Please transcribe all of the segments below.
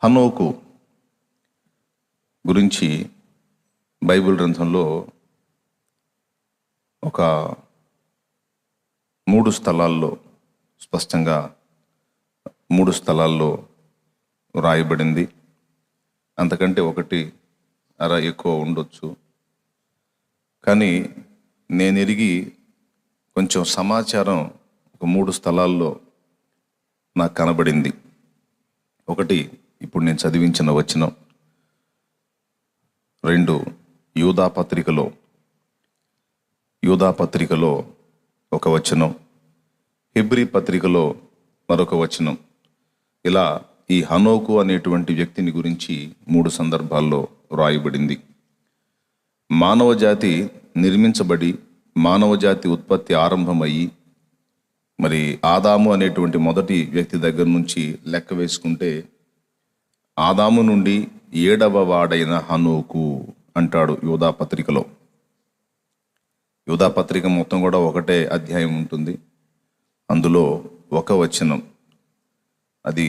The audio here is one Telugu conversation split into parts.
హనోకు గురించి బైబిల్ గ్రంథంలో ఒక 3 స్థలాల్లో స్పష్టంగా 3 స్థలాల్లో రాయబడింది. అంతకంటే ఒకటి అర ఎక్కువ ఉండొచ్చు. కానీ నేను ఎరిగి కొంచెం సమాచారం ఒక 3 స్థలాల్లో నాకు కనబడింది. ఒకటి ఇప్పుడు నేను చదివించిన వచనం, 2 యూదా పత్రికలో ఒక వచనం, హెబ్రీ పత్రికలో మరొక వచనం. ఇలా ఈ హనోకు అనేటువంటి వ్యక్తిని గురించి 3 సందర్భాల్లో రాయబడింది. మానవ జాతి నిర్మించబడి మానవ జాతి ఉత్పత్తి ఆరంభమయ్యి మరి ఆదాము అనేటువంటి మొదటి వ్యక్తి దగ్గర నుంచి లెక్క వేసుకుంటే ఆదాము నుండి 7వ వాడైన హనోకు అంటాడు యూదా పత్రికలో. యూదా పత్రిక మొత్తం కూడా ఒకటే అధ్యాయం ఉంటుంది. అందులో ఒక వచనం, అది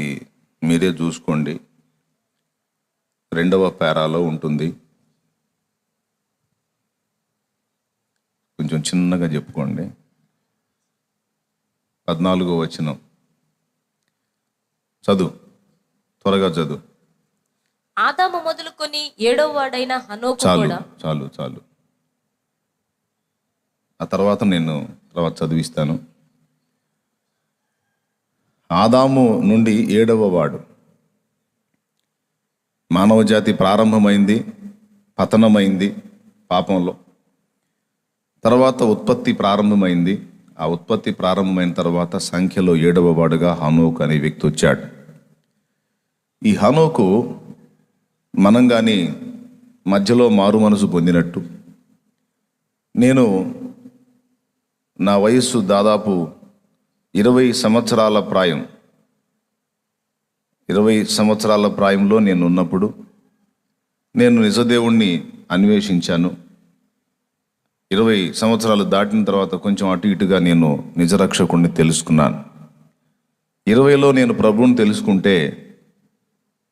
మీరే చూసుకోండి, 2వ పేరాలో ఉంటుంది. కొంచెం చిన్నగా చెప్పుకోండి. 14వ వచనం చదువు, త్వరగా చదువు. ఆదాము మొదలుకొని 7వ వాడైన హనోకు కూడా. చాలు ఆ తర్వాత నేను చదివిస్తాను. ఆదాము నుండి 7వ వాడు. మానవ జాతి ప్రారంభమైంది, పతనమైంది పాపంలో. తర్వాత ఉత్పత్తి ప్రారంభమైంది. ఆ ఉత్పత్తి ప్రారంభమైన తర్వాత సంఖ్యలో 7వ వాడుగా హనోకు అనే వ్యక్తి వచ్చాడు. ఈ హనోకు మనం కానీ మధ్యలో మారు మనసు పొందినట్టు, నేను నా వయస్సు దాదాపు 20 సంవత్సరాల ప్రాయం, 20 సంవత్సరాల ప్రాయంలో నేను ఉన్నప్పుడు నేను నిజదేవుణ్ణి అన్వేషించాను. 20 సంవత్సరాలు దాటిన తర్వాత కొంచెం అటు ఇటుగా నేను నిజరక్షకుణ్ణి తెలుసుకున్నాను. 20లో నేను ప్రభువుని తెలుసుకుంటే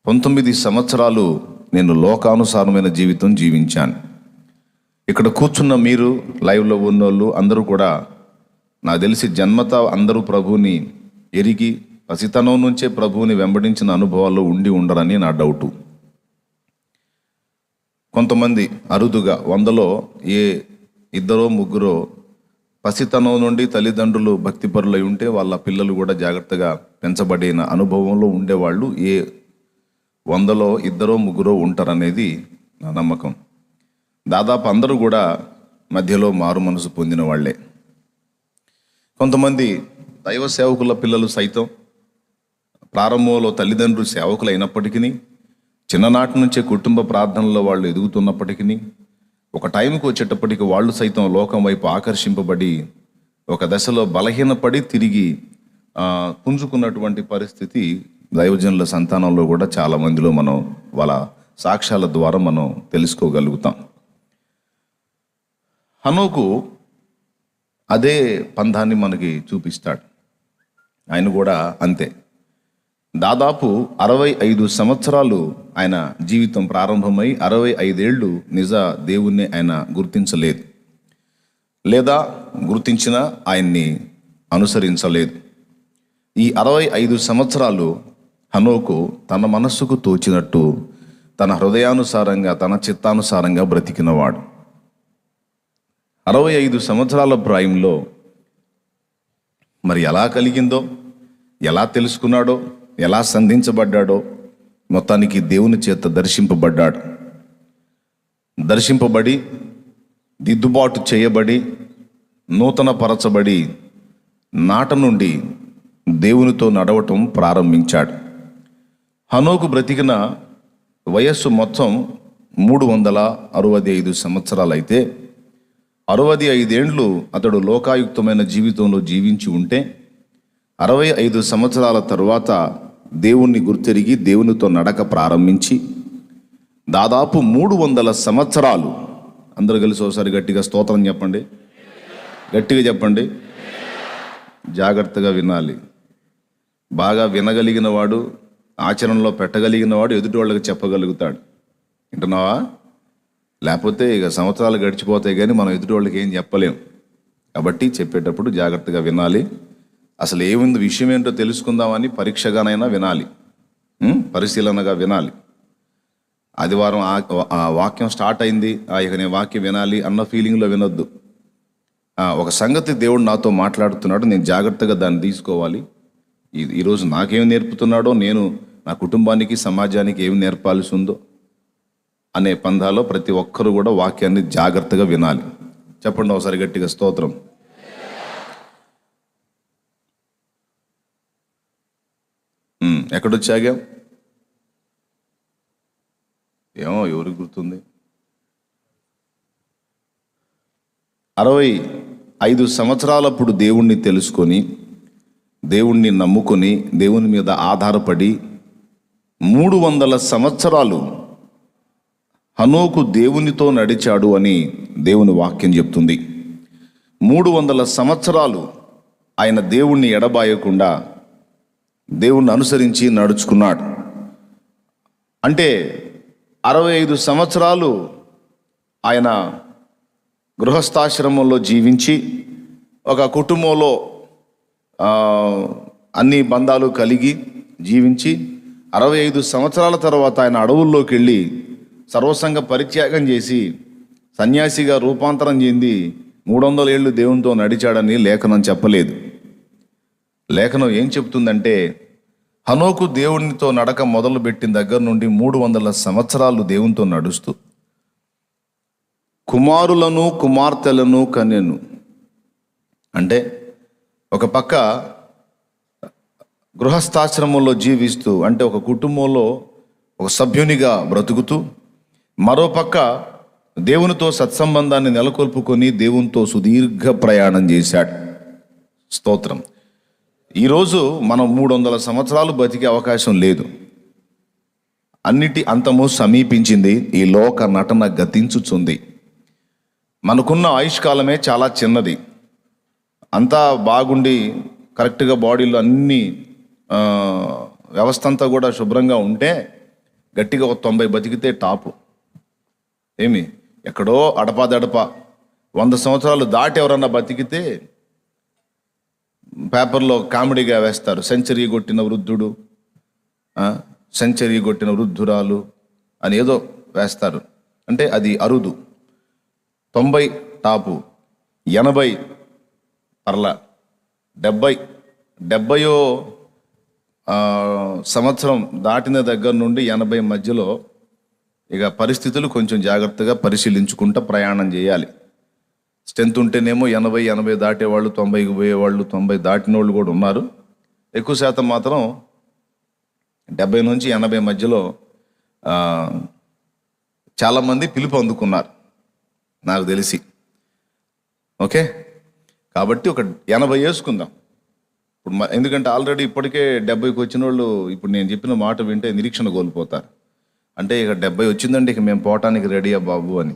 19 సంవత్సరాలు నేను లోకానుసారమైన జీవితం జీవించాను. ఇక్కడ కూర్చున్న మీరు, లైవ్లో ఉన్నోళ్ళు అందరూ కూడా నాకు తెలిసి జన్మత అందరూ ప్రభువుని ఎరిగి పసితనం నుంచే ప్రభువుని వెంబడించిన అనుభవాల్లో ఉండి ఉండరని నా డౌటు. కొంతమంది అరుదుగా 100లో ఏ 2-3 పసితనం నుండి తల్లిదండ్రులు భక్తిపరులై ఉంటే వాళ్ళ పిల్లలు కూడా జాగ్రత్తగా పెంచబడిన అనుభవంలో ఉండేవాళ్ళు ఏ 100లో 2-3 ఉంటారనేది నా నమ్మకం. దాదాపు అందరూ కూడా మధ్యలో మారు మనసు పొందిన వాళ్ళే. కొంతమంది దైవ సేవకుల పిల్లలు సైతం ప్రారంభంలో తల్లిదండ్రులు సేవకులు అయినప్పటికీ, చిన్ననాటి నుంచే కుటుంబ ప్రార్థనలో వాళ్ళు ఎదుగుతున్నప్పటికీ, ఒక టైంకి వచ్చేటప్పటికి వాళ్ళు సైతం లోకం వైపు ఆకర్షింపబడి ఒక దశలో బలహీనపడి తిరిగి పుంజుకున్నటువంటి పరిస్థితి దైవజనుల సంతానంలో కూడా చాలా మందిలో మనం వాళ్ళ సాక్ష్యాల ద్వారా మనం తెలుసుకోగలుగుతాం. హనోకు అదే పంధాన్ని మనకి చూపిస్తాడు. ఆయన కూడా అంతే. దాదాపు 65 సంవత్సరాలు ఆయన జీవితం ప్రారంభమై 65 ఏళ్ళు నిజ దేవుణ్ణి ఆయన గుర్తించలేదు, లేదా గుర్తించినా ఆయన్ని అనుసరించలేదు. ఈ 65 సంవత్సరాలు హనోకు తన మనస్సుకు తోచినట్టు, తన హృదయానుసారంగా, తన చిత్తానుసారంగా బ్రతికినవాడు. 65 సంవత్సరాల ప్రాయంలో మరి ఎలా కలిగిందో, ఎలా తెలుసుకున్నాడో, ఎలా సంధించబడ్డాడో, మొత్తానికి దేవుని చేత దర్శింపబడి దిద్దుబాటు చేయబడి నూతన పరచబడి నాట నుండి దేవునితో నడవటం ప్రారంభించాడు. హనోకు బ్రతికిన వయస్సు మొత్తం 365 సంవత్సరాలైతే 65 ఏండ్లు అతడు లోకాయుక్తమైన జీవితంలో జీవించి ఉంటే 65 సంవత్సరాల తరువాత దేవుణ్ణి గుర్తెరిగి దేవునితో నడక ప్రారంభించి దాదాపు 300 సంవత్సరాలు, అందరూ కలిసి ఒకసారి గట్టిగా స్తోత్రం చెప్పండి, గట్టిగా చెప్పండి, జాగ్రత్తగా వినాలి. బాగా వినగలిగిన వాడు ఆచరణలో పెట్టగలిగిన వాడు ఎదుటి వాళ్ళకి చెప్పగలుగుతాడు. వింటున్నావా? లేకపోతే ఇక సంవత్సరాలు గడిచిపోతాయి కానీ మనం ఎదుటి వాళ్ళకి ఏం చెప్పలేం. కాబట్టి చెప్పేటప్పుడు జాగ్రత్తగా వినాలి. అసలు ఏముంది, విషయం ఏంటో తెలుసుకుందామని పరీక్షగానైనా వినాలి, పరిశీలనగా వినాలి. ఆదివారం ఆ వాక్యం స్టార్ట్ అయింది, ఇక నేను వాక్యం వినాలి అన్న ఫీలింగ్లో వినొద్దు. ఒక సంగతి దేవుడు నాతో మాట్లాడుతున్నాడు, నేను జాగ్రత్తగా దాన్ని తీసుకోవాలి. ఈరోజు నాకేం నేర్పుతున్నాడో, నేను నా కుటుంబానికి సమాజానికి ఏమి నేర్పాల్సి ఉందో అనే పందాలో ప్రతి ఒక్కరూ కూడా వాక్యాన్ని జాగ్రత్తగా వినాలి. చెప్పండి ఒకసారి గట్టిగా స్తోత్రం. ఎక్కడొచ్చాగా ఏమో ఎవరికి గుర్తుంది? 65 సంవత్సరాలప్పుడు దేవుణ్ణి తెలుసుకొని, దేవుణ్ణి నమ్ముకొని, దేవుని మీద ఆధారపడి 300 సంవత్సరాలు హనోకు దేవునితో నడిచాడు అని దేవుని వాక్యం చెప్తుంది. 300 సంవత్సరాలు ఆయన దేవుణ్ణి ఎడబాయకుండా దేవుణ్ణి అనుసరించి నడుచుకున్నాడు. అంటే 65 సంవత్సరాలు ఆయన గృహస్థాశ్రమంలో జీవించి, ఒక కుటుంబంలో అన్ని బంధాలు కలిగి జీవించి 65 సంవత్సరాల తర్వాత ఆయన అడవుల్లోకి వెళ్ళి సర్వసంగ పరిత్యాగం చేసి సన్యాసిగా రూపాంతరం చెంది 300 ఏళ్ళు దేవునితో నడిచాడని లేఖనం చెప్పలేదు. లేఖనం ఏం చెప్తుందంటే, హనోకు దేవునితో నడక మొదలుపెట్టిన దగ్గర నుండి 300 సంవత్సరాలు దేవునితో నడుస్తూ కుమారులను కుమార్తెలను కనెను. అంటే ఒక పక్క గృహస్థాశ్రమంలో జీవిస్తూ, అంటే ఒక కుటుంబంలో ఒక సభ్యునిగా బ్రతుకుతూ, మరోపక్క దేవునితో సత్సంబంధాన్ని నెలకొల్పుకొని దేవునితో సుదీర్ఘ ప్రయాణం చేశాడు. స్తోత్రం. ఈరోజు మనం 300 సంవత్సరాలు బతికే అవకాశం లేదు. అన్నిటి అంతము సమీపించింది. ఈ లోక నటన గతించుచుంది. మనకున్న ఆయుష్కాలమే చాలా చిన్నది. అంతా బాగుండి కరెక్ట్గా బాడీలో అన్ని వ్యవస్థ అంతా కూడా శుభ్రంగా ఉంటే గట్టిగా ఒక 90 బతికితే టాపు. ఏమి ఎక్కడో అడపాదడప 100 సంవత్సరాలు దాటి ఎవరన్నా బతికితే పేపర్లో కామెడీగా వేస్తారు, సెంచరీ కొట్టిన వృద్ధుడు, సెంచరీ కొట్టిన వృద్ధురాలు అని ఏదో వేస్తారు. అంటే అది అరుదు. 90 టాపు, 80 పర్లా, 70 సంవత్సరం దాటిన దగ్గర నుండి 80 మధ్యలో ఇక పరిస్థితులు కొంచెం జాగ్రత్తగా పరిశీలించుకుంటూ ప్రయాణం చేయాలి. స్ట్రెంత్ ఉంటేనేమో 80 దాటేవాళ్ళు, 90కి పోయేవాళ్ళు, 90 దాటిన వాళ్ళు కూడా ఉన్నారు. ఎక్కువ శాతం మాత్రం 70 నుంచి 80 మధ్యలో చాలామంది పిలుపు అందుకున్నారు నాకు తెలిసి. ఓకే, కాబట్టి ఒక 80 వేసుకుందాం ఇప్పుడు. ఎందుకంటే ఆల్రెడీ ఇప్పటికే 70కి వచ్చిన వాళ్ళు ఇప్పుడు నేను చెప్పిన మాట వింటే నిరీక్షణ కోల్పోతారు. అంటే ఇక 70 వచ్చిందంటే ఇక మేము పోవటానికి రెడీయా బాబు అని.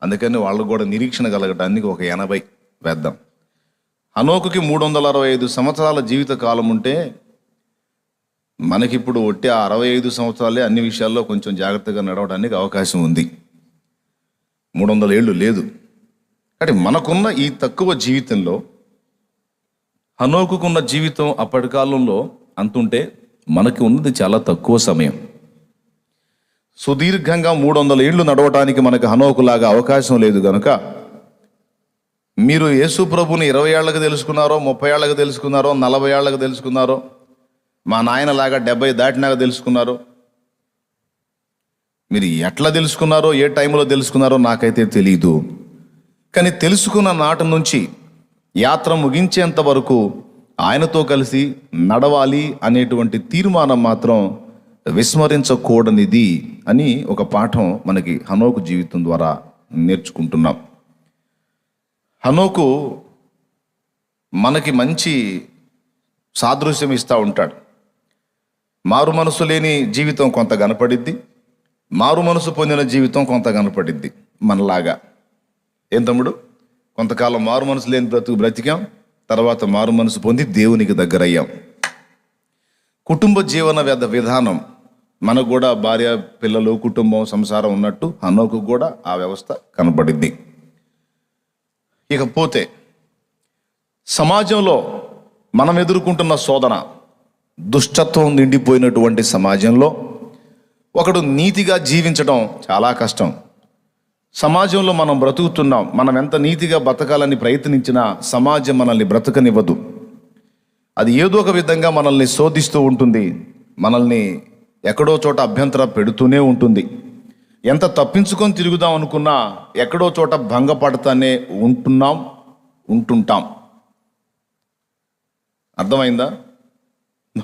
అందుకని వాళ్ళకు కూడా నిరీక్షణ కలగటానికి ఒక 80 వేద్దాం. హనోకుకి 365 సంవత్సరాల జీవిత కాలం ఉంటే మనకిప్పుడు ఒట్టి 65 సంవత్సరాలే అన్ని విషయాల్లో కొంచెం జాగ్రత్తగా నడవడానికి అవకాశం ఉంది. 300 ఏళ్ళు లేదు. కానీ మనకున్న ఈ తక్కువ జీవితంలో, హనోకుకున్న జీవితం అప్పటి కాలంలో అంతుంటే మనకి ఉన్నది చాలా తక్కువ సమయం. సుదీర్ఘంగా 300 ఏళ్ళు నడవటానికి మనకు హనోకులాగా అవకాశం లేదు కనుక, మీరు యేసు ప్రభుని 20 ఏళ్ళకి తెలుసుకున్నారో, 30 ఏళ్ళకి తెలుసుకున్నారో, 40 ఏళ్ళకి తెలుసుకున్నారో, మా నాయనలాగా 70 దాటినాక తెలుసుకున్నారో, మీరు ఎట్లా తెలుసుకున్నారో, ఏ టైంలో తెలుసుకున్నారో నాకైతే తెలియదు. కానీ తెలుసుకున్న నాటి నుంచి యాత్ర ముగించేంత వరకు ఆయనతో కలిసి నడవాలి అనేటువంటి తీర్మానం మాత్రం విస్మరించకూడనిది అని ఒక పాఠం మనకి హనోకు జీవితం ద్వారా నేర్చుకుంటున్నాం. హనోకు మనకి మంచి సాదృశ్యం ఇస్తూ ఉంటాడు. మారు మనసు లేని జీవితం కొంత కనపడిద్ది, మారు మనసు పొందిన జీవితం కొంత కనపడిద్ది మనలాగా. ఏం తమ్ముడు? కొంతకాలం మారు మనసు లేని బ్రతికాం, తర్వాత మారు మనసు పొంది దేవునికి దగ్గర అయ్యాం. కుటుంబ జీవన విధానం, మనకు కూడా భార్య పిల్లలు కుటుంబం సంసారం ఉన్నట్టు హనోకు కూడా ఆ వ్యవస్థ కనబడింది. ఇకపోతే సమాజంలో మనం ఎదుర్కొంటున్న శోధన, దుష్టత్వం నిండిపోయినటువంటి సమాజంలో ఒకడు నీతిగా జీవించడం చాలా కష్టం. సమాజంలో మనం బ్రతుకుతున్నాం. మనం ఎంత నీతిగా బ్రతకాలని ప్రయత్నించినా సమాజం మనల్ని బ్రతకనివ్వదు. అది ఏదో ఒక విధంగా మనల్ని శోధిస్తూ ఉంటుంది, మనల్ని ఎక్కడో చోట అభ్యంతర పెడుతూనే ఉంటుంది. ఎంత తప్పించుకొని తిరుగుదాం అనుకున్నా ఎక్కడో చోట భంగపడతానే ఉంటుంటాం. అర్థమైందా?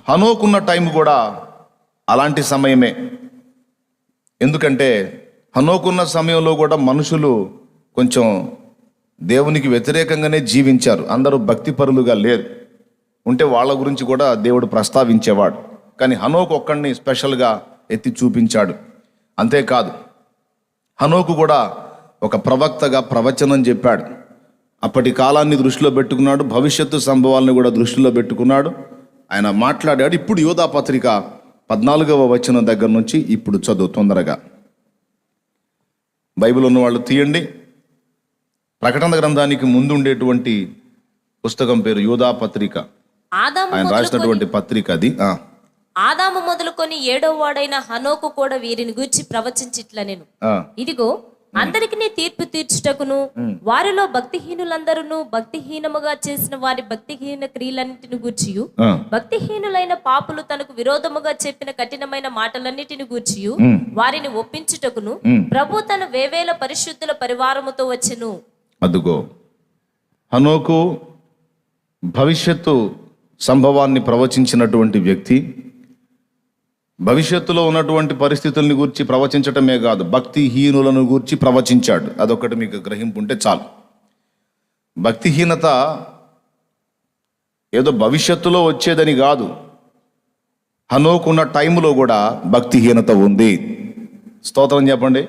హనోకున్న టైం కూడా అలాంటి సమయమే. ఎందుకంటే హనోకున్న సమయంలో కూడా మనుషులు కొంచెం దేవునికి వ్యతిరేకంగానే జీవించారు. అందరూ భక్తిపరులుగా లేరు. ఉంటే వాళ్ళ గురించి కూడా దేవుడు ప్రస్తావించేవాడు. కానీ హనోకు ఒక్కడిని స్పెషల్గా ఎత్తి చూపించాడు. అంతేకాదు, హనోకు కూడా ఒక ప్రవక్తగా ప్రవచనం చెప్పాడు. అప్పటి కాలాన్ని దృష్టిలో పెట్టుకున్నాడు, భవిష్యత్తు సంభవాలను కూడా దృష్టిలో పెట్టుకున్నాడు. ఆయన మాట్లాడాడు. ఇప్పుడు యోధా పత్రిక 14వ వచనం దగ్గర నుంచి ఇప్పుడు చదువు తొందరగా. బైబిల్ ఉన్న వాళ్ళు తీయండి. ప్రకటన గ్రంథానికి ముందు ఉండేటువంటి పుస్తకం పేరు యోధా పత్రిక. ఆయన రాసినటువంటి పత్రిక అది. ఆదాము మొదలుకొని 7వ వాడైన హనోకు కూడా వీరిని గూర్చి ప్రవచించిట్ల నేను, ఇదిగో అందరికి తీర్పు తీర్చుటకును వారిలో భక్తిహీనులందరూ భక్తిహీనముగా చేసిన వారి భక్తిహీన క్రియలన్నిటిని గూర్చియు భక్తిహీనులైన పాపులు తనకు విరోధముగా చెప్పిన కఠినమైన మాటలన్నిటిని గూర్చియు వారిని ఒప్పించుటకును ప్రభు తన వేవేల పరిశుద్ధుల పరివారముతో వచ్చెను. అదుగో హనోకు భవిష్యత్తు సంభవాన్ని ప్రవచించినటువంటి వ్యక్తి. భవిష్యత్తులో ఉన్నటువంటి పరిస్థితుల్ని గురించి ప్రవచించటమే కాదు, భక్తిహీనులను గురించి ప్రవచించాడు. అదొకటి మీకు గ్రహింపు ఉంటే చాలు. భక్తిహీనత ఏదో భవిష్యత్తులో వచ్చేదని కాదు, హనోకున్న టైంలో కూడా భక్తిహీనత ఉంది. స్తోత్రం చెప్పండి,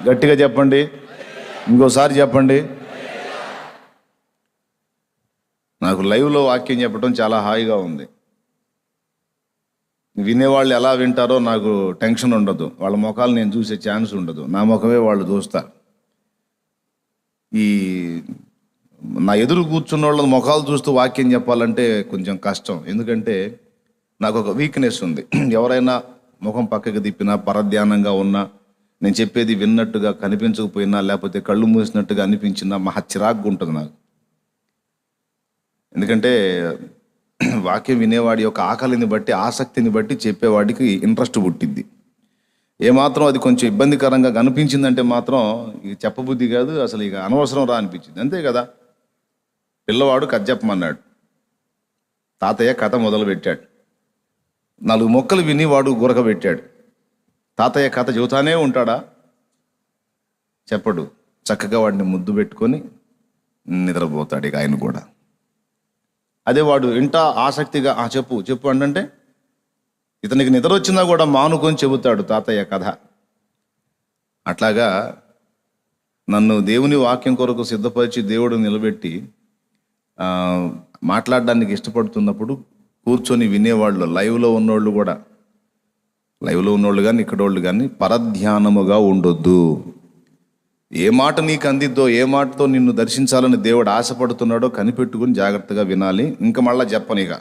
గట్టిగా చెప్పండి, ఇంకోసారి చెప్పండి. నాకు లైవ్లో వాక్యం చెప్పడం చాలా హాయిగా ఉంది. వినేవాళ్ళు ఎలా వింటారో నాకు టెన్షన్ ఉండదు. వాళ్ళ ముఖాలు నేను చూసే ఛాన్స్ ఉండదు, నా ముఖమే వాళ్ళు చూస్తారు. ఈ నా ఎదురు కూర్చున్న వాళ్ళ ముఖాలు చూస్తూ వాక్యం చెప్పాలంటే కొంచెం కష్టం. ఎందుకంటే నాకు ఒక వీక్నెస్ ఉంది. ఎవరైనా ముఖం పక్కకి తిప్పినా, పరధ్యానంగా ఉన్నా, నేను చెప్పేది విన్నట్టుగా కనిపించకపోయినా, లేకపోతే కళ్ళు మూసినట్టుగా అనిపించినా మహా చిరాగ్గా ఉంటుంది నాకు. ఎందుకంటే వాక్యం వినేవాడి యొక్క ఆకలిని బట్టి, ఆసక్తిని బట్టి చెప్పేవాడికి ఇంట్రెస్ట్ పుట్టిద్ది. ఏమాత్రం అది కొంచెం ఇబ్బందికరంగా కనిపించిందంటే మాత్రం ఇక చెప్పబుద్ధి కాదు, అసలు ఇక అనవసరం రా అనిపించింది. అంతే కదా. పిల్లవాడు కథ చెప్పమన్నాడు, తాతయ్య కథ మొదలు పెట్టాడు. 4 మొక్కలు విని వాడు గురక పెట్టాడు. తాతయ్య కథ చెబుతానే ఉంటాడా? చెప్పడు. చక్కగా వాడిని ముద్దు పెట్టుకొని నిద్రపోతాడు ఇక ఆయన కూడా. అదే వాడు ఇంట ఆసక్తిగా చెప్పు చెప్పు అంటే ఇతనికి నిద్ర వచ్చినా కూడా మానుకొని చెబుతాడు తాతయ్య కథ. అట్లాగా నన్ను దేవుని వాక్యం కొరకు సిద్ధపరిచి దేవుడు నిలబెట్టి మాట్లాడడానికి ఇష్టపడుతున్నప్పుడు కూర్చొని వినేవాళ్ళు, లైవ్లో ఉన్నోళ్ళు కూడా, లైవ్లో ఉన్నోళ్ళు కానీ ఇక్కడోళ్ళు కానీ పరధ్యానముగా ఉండొద్దు. ఏ మాట నీకు అందిద్దో, ఏ మాటతో నిన్ను దర్శించాలని దేవుడు ఆశపడుతున్నాడో కనిపెట్టుకుని జాగ్రత్తగా వినాలి. ఇంకా మళ్ళా చెప్పను. ఇక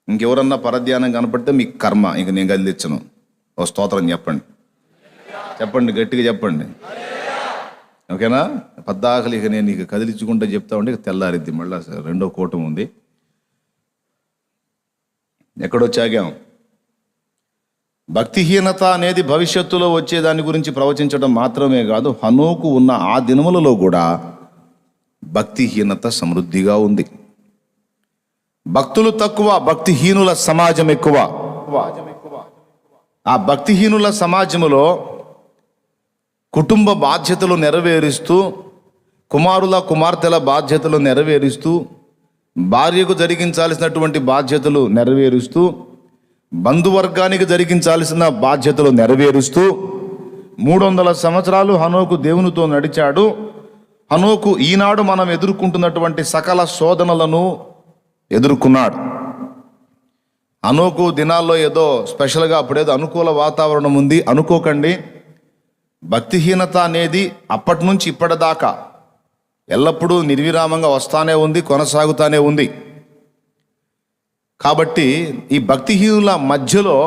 ఇంకెవరన్నా పరధ్యానం కనపడితే మీకు కర్మ, ఇంక నేను గదిలిచ్చను. ఓ స్తోత్రం చెప్పండి, చెప్పండి, గట్టిగా చెప్పండి. ఓకేనా? పద్దాకలి ఇక నేను ఇక కదిలించుకుంటే చెప్తా ఉంటే ఇక తెల్లారిద్ది. మళ్ళీ 2వ కూటం ఉంది. ఎక్కడొచ్చాగాం? భక్తిహీనత అనేది భవిష్యత్తులో వచ్చే దాని గురించి ప్రవచించడం మాత్రమే కాదు, హనోకు ఉన్న ఆ దినములలో కూడా భక్తిహీనత సమృద్ధిగా ఉంది. భక్తులు తక్కువ, భక్తిహీనుల సమాజం ఎక్కువ. ఆ భక్తిహీనుల సమాజములో కుటుంబ బాధ్యతలు నెరవేరుస్తూ, కుమారుల కుమార్తెల బాధ్యతలు నెరవేరుస్తూ, భార్యకు జరిగించాల్సినటువంటి బాధ్యతలు నెరవేరుస్తూ, బంధువర్గానికి జరిగించాల్సిన బాధ్యతలు నెరవేరుస్తూ 300 సంవత్సరాలు హనోకు దేవునితో నడిచాడు. హనోకు ఈనాడు మనం ఎదుర్కొంటున్నటువంటి సకల శోధనలను ఎదుర్కొన్నాడు. హనోకు దినాల్లో ఏదో స్పెషల్గా అప్పుడేదో అనుకూల వాతావరణం ఉంది అనుకోకండి. భక్తిహీనత అనేది అప్పటి నుంచి ఇప్పటిదాకా ఎల్లప్పుడూ నిర్విరామంగా వస్తానే ఉంది, కొనసాగుతానే ఉంది. కాబట్టి ఈ భక్తిహీనుల మధ్యలో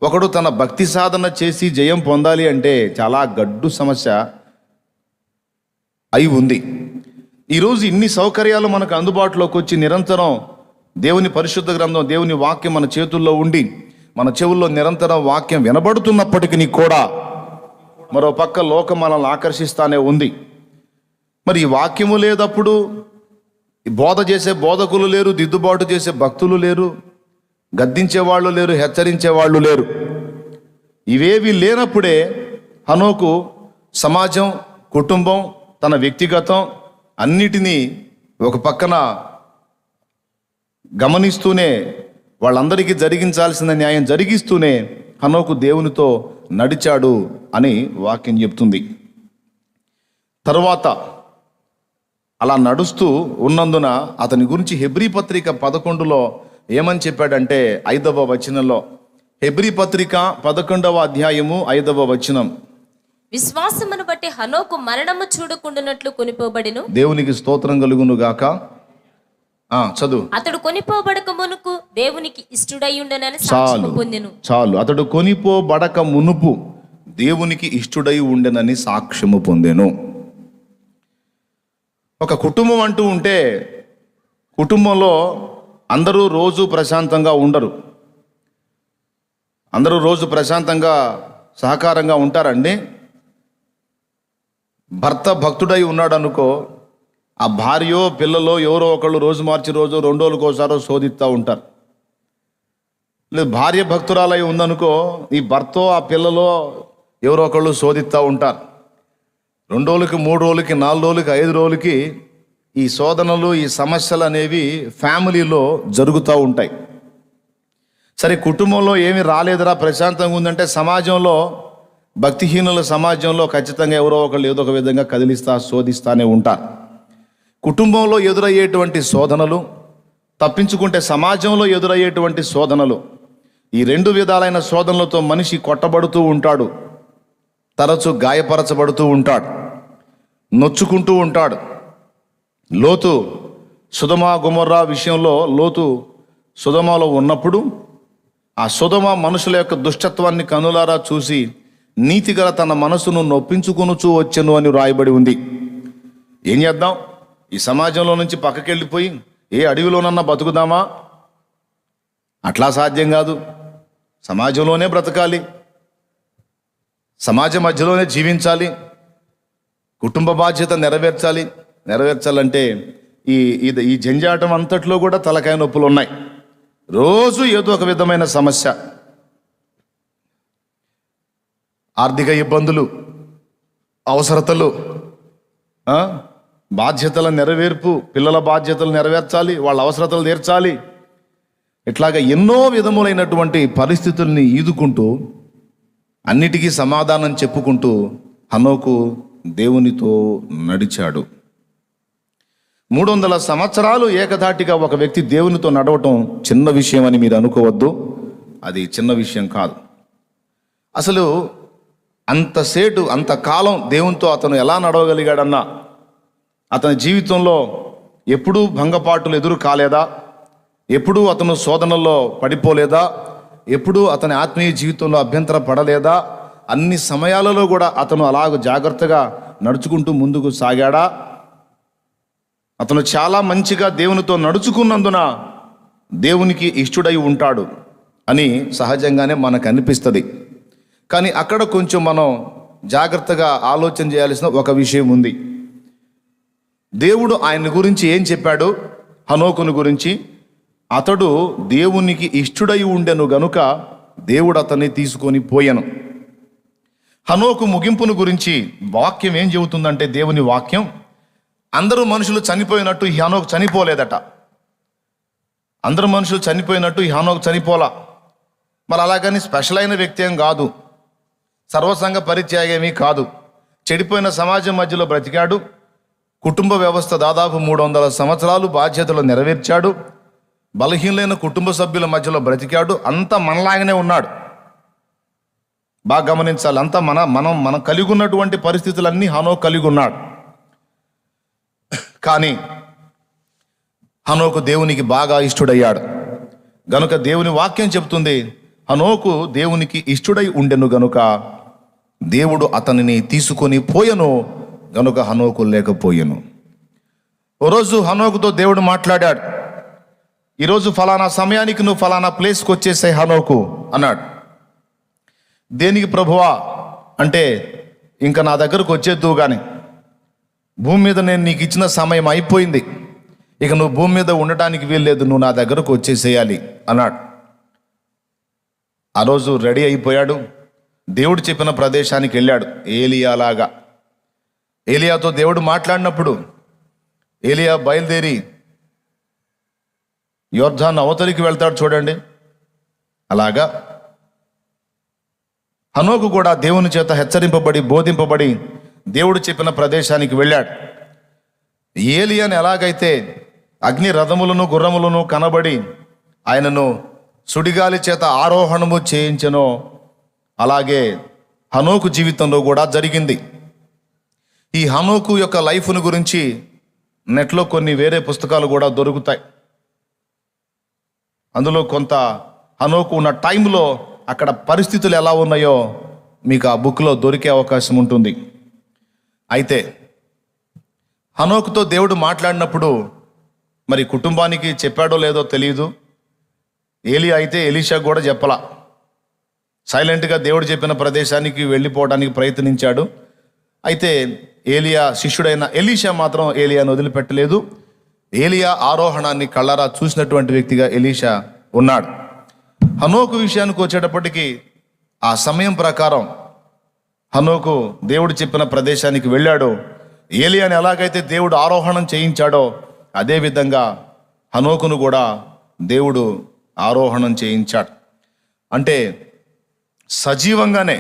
ఒకడు తన భక్తి సాధన చేసి జయం పొందాలి అంటే చాలా గడ్డు సమస్య అయి ఉంది. ఈరోజు ఇన్ని సౌకర్యాలు మనకు అందుబాటులోకి వచ్చి నిరంతరం దేవుని పరిశుద్ధ గ్రంథం, దేవుని వాక్యం మన చేతుల్లో ఉండి మన చెవుల్లో నిరంతరం వాక్యం వినబడుతున్నప్పటికీ కూడా మరో పక్క లోకం మనల్ని ఆకర్షిస్తానే ఉంది. మరి ఈ వాక్యము లేదప్పుడు బోధ చేసే బోధకులు లేరు, దిద్దుబాటు చేసే భక్తులు లేరు, గద్దించేవాళ్ళు లేరు, హెచ్చరించేవాళ్ళు లేరు. ఇవేవి లేనప్పుడే హనోకు సమాజం, కుటుంబం, తన వ్యక్తిగతం అన్నిటినీ ఒక పక్కన గమనిస్తూనే వాళ్ళందరికీ జరిగించాల్సిన న్యాయం జరిగిస్తూనే హనోకు దేవునితో నడిచాడు అని వాక్యం చెప్తుంది. తరువాత అలా నడుస్తూ ఉన్నందున అతని గురించి హెబ్రీ పత్రిక 11లో ఏమని చెప్పాడంటే 5వ వచనంలో, హెబ్రీ పత్రిక 11వ అధ్యాయము 5వ వచనం, విశ్వాసమును బట్టి హనోకు మరణము చూడకుండానట్లు కొనిపోబడెను. దేవునికి స్తోత్రం కలుగును గాక. చదువు. అతడు కొనిపోబడక మునుపు దేవునికి ఇష్టడై ఉండనని సాక్ష్యము పొందెను. చాలు. అతడు కొనిపోబడక మునుపు దేవునికి ఇష్టడై ఉండెనని సాక్ష్యము పొందెను. ఒక కుటుంబం అంటూ ఉంటే కుటుంబంలో అందరూ రోజు ప్రశాంతంగా ఉండరు. అందరూ రోజు ప్రశాంతంగా సహకారంగా ఉంటారండి. భర్త భక్తుడై ఉన్నాడు అనుకో, ఆ భార్యో పిల్లలో ఎవరో ఒకళ్ళు రోజు మార్చి రోజు 2 రోజులకోసారో శోధిస్తూ ఉంటారు. లేదు భార్య భక్తురాలై ఉందనుకో, ఈ భర్తో ఆ పిల్లలో ఎవరో ఒకళ్ళు శోధిస్తూ ఉంటారు. 2 రోజులకి, 3 రోజులకి, 4 రోజులకి, 5 రోజులకి ఈ శోధనలు, ఈ సమస్యలు అనేవి ఫ్యామిలీలో జరుగుతూ ఉంటాయి. సరే, కుటుంబంలో ఏమి రాలేదురా ప్రశాంతంగా ఉందంటే సమాజంలో, భక్తిహీనుల సమాజంలో ఖచ్చితంగా ఎవరో ఒకళ్ళు ఏదో ఒక విధంగా కదిలిస్తా శోధిస్తానే ఉంటారు. కుటుంబంలో ఎదురయ్యేటువంటి శోధనలు, తప్పించుకుంటే సమాజంలో ఎదురయ్యేటువంటి శోధనలు, ఈ 2 విధాలైన శోధనలతో మనిషి కొట్టబడుతూ ఉంటాడు, తరచు గాయపరచబడుతూ ఉంటాడు, నొచ్చుకుంటూ ఉంటాడు. లోతు సొదొమ గొమొర్రా విషయంలో లోతు సొదొమలో ఉన్నప్పుడు ఆ సొదొమ మనుషుల యొక్క దుష్టత్వాన్ని కనులారా చూసి నీతిగల తన మనసును నొప్పించుకొనుచూ వచ్చెను అని రాయబడి ఉంది. ఏం చేద్దాం? ఈ సమాజంలో నుంచి పక్కకెళ్ళిపోయి ఏ అడవిలోనన్నా బతుకుదామా? అట్లా సాధ్యం కాదు. సమాజంలోనే బ్రతకాలి, సమాజ మధ్యలోనే జీవించాలి, కుటుంబ బాధ్యత నెరవేర్చాలంటే ఈ జంజాటం అంతట్లో కూడా తలకాయ నొప్పులు ఉన్నాయి. రోజు ఏదో ఒక విధమైన సమస్య, ఆర్థిక ఇబ్బందులు, అవసరతలు, బాధ్యతల నెరవేర్పు, పిల్లల బాధ్యతలు నెరవేర్చాలి, వాళ్ళ అవసరతలు తీర్చాలి. ఇట్లాగా ఎన్నో విధములైనటువంటి పరిస్థితుల్ని ఈదుకుంటూ అన్నిటికీ సమాధానం చెప్పుకుంటూ హనోకు దేవునితో నడిచాడు. 300 సంవత్సరాలు ఏకధాటిగా ఒక వ్యక్తి దేవునితో నడవటం చిన్న విషయం అని మీరు అనుకోవద్దు. అది చిన్న విషయం కాదు. అసలు అంతకాలం దేవునితో అతను ఎలా నడవగలిగాడన్నా, అతని జీవితంలో ఎప్పుడూ భంగపాటులు ఎదురు కాలేదా? ఎప్పుడూ అతను శోధనల్లో పడిపోలేదా? ఎప్పుడూ అతని ఆత్మీయ జీవితంలో అభ్యంతర పడలేదా? అన్ని సమయాలలో కూడా అతను అలాగ జాగ్రత్తగా నడుచుకుంటూ ముందుకు సాగాడా? అతను చాలా మంచిగా దేవునితో నడుచుకున్నందున దేవునికి ఇష్టడై ఉంటాడు అని సహజంగానే మనకు అనిపిస్తుంది. కానీ అక్కడ కొంచెం మనం జాగ్రత్తగా ఆలోచన చేయాల్సిన ఒక విషయం ఉంది. దేవుడు ఆయన గురించి ఏం చెప్పాడు? హనోకుని గురించి, అతడు దేవునికి ఇష్టడై ఉండెను గనుక దేవుడు అతన్ని తీసుకొని పోయెను. హనోకు ముగింపును గురించి వాక్యం ఏం చెబుతుందంటే, దేవుని వాక్యం, అందరూ మనుషులు చనిపోయినట్టు ఈ హనోకు చనిపోలేదట. అందరూ మనుషులు చనిపోయినట్టు ఈ హనోకు చనిపోలా. మరి అలాగని స్పెషల్ అయిన వ్యక్తి ఏం కాదు, సర్వసంగ పరిత్యాగేమీ కాదు. చెడిపోయిన సమాజం మధ్యలో బ్రతికాడు. కుటుంబ వ్యవస్థ దాదాపు 300 సంవత్సరాలు బాధ్యతలు నెరవేర్చాడు. బలహీనమైన కుటుంబ సభ్యుల మధ్యలో బ్రతికాడు. అంతా మనలాగానే ఉన్నాడు. బాగా గమనించాలి, అంతా మనం కలిగి ఉన్నటువంటి పరిస్థితులన్నీ హనోకు కలిగి ఉన్నాడు. కానీ హనోకు దేవునికి బాగా ఇష్టడయ్యాడు గనుక దేవుని వాక్యం చెబుతుంది, హనోకు దేవునికి ఇష్టడై ఉండెను గనుక దేవుడు అతనిని తీసుకొని పోయెను గనుక హనోకు లేకపోయెను. ఓ రోజు హనోకుతో దేవుడు మాట్లాడాడు, ఈరోజు ఫలానా సమయానికి నువ్వు ఫలానా ప్లేస్కి వచ్చేసే హనోకు అన్నాడు. దేనికి ప్రభువా అంటే, ఇంకా నా దగ్గరకు వచ్చేద్దు కానీ భూమి మీద నేను నీకు ఇచ్చిన సమయం అయిపోయింది, ఇక నువ్వు భూమి మీద ఉండటానికి వీల్లేదు, నువ్వు నా దగ్గరకు వచ్చేసేయాలి అన్నాడు. ఆ రోజు రెడీ అయిపోయాడు, దేవుడు చెప్పిన ప్రదేశానికి వెళ్ళాడు. ఏలియాలాగా ఏలియాతో దేవుడు మాట్లాడినప్పుడు ఏలియా బయలుదేరి యొర్దాను అవతలికి వెళ్తాడు చూడండి. అలాగా హనోకు కూడా దేవుని చేత హెచ్చరింపబడి బోధింపబడి దేవుడు చెప్పిన ప్రదేశానికి వెళ్ళాడు. ఏలియాని ఎలాగైతే అగ్ని రథములను గుర్రములను కనబడి ఆయనను సుడిగాలి చేత ఆరోహణము చేయించెనో అలాగే హనోకు జీవితంలో కూడా జరిగింది. ఈ హనోకు యొక్క లైఫ్ను గురించి నెట్లో కొన్ని వేరే పుస్తకాలు కూడా దొరుకుతాయి. అందులో కొంత హనోకు ఉన్న టైంలో అక్కడ పరిస్థితులు ఎలా ఉన్నాయో మీకు ఆ బుక్లో దొరికే అవకాశం ఉంటుంది. అయితే హనోకుతో దేవుడు మాట్లాడినప్పుడు మరి కుటుంబానికి చెప్పాడో లేదో తెలియదు. ఏలియా అయితే ఎలీషా కూడా చెప్పలా. సైలెంట్గా దేవుడు చెప్పిన ప్రదేశానికి వెళ్ళిపోవడానికి ప్రయత్నించాడు. అయితే ఏలియా శిష్యుడైన ఎలీషా మాత్రం ఏలియాను వదిలిపెట్టలేదు. ఏలియా ఆరోహణాన్ని కళ్ళారా చూసినటువంటి వ్యక్తిగా ఎలీషా ఉన్నాడు. హనోకు విషయానికి వచ్చేటప్పటికి ఆ సమయం ప్రకారం హనోకు దేవుడు చెప్పిన ప్రదేశానికి వెళ్ళాడు. ఏలియాని ఎలాగైతే దేవుడు ఆరోహణం చేయించాడో అదేవిధంగా హనోకును కూడా దేవుడు ఆరోహణం చేయించాడు. అంటే సజీవంగానే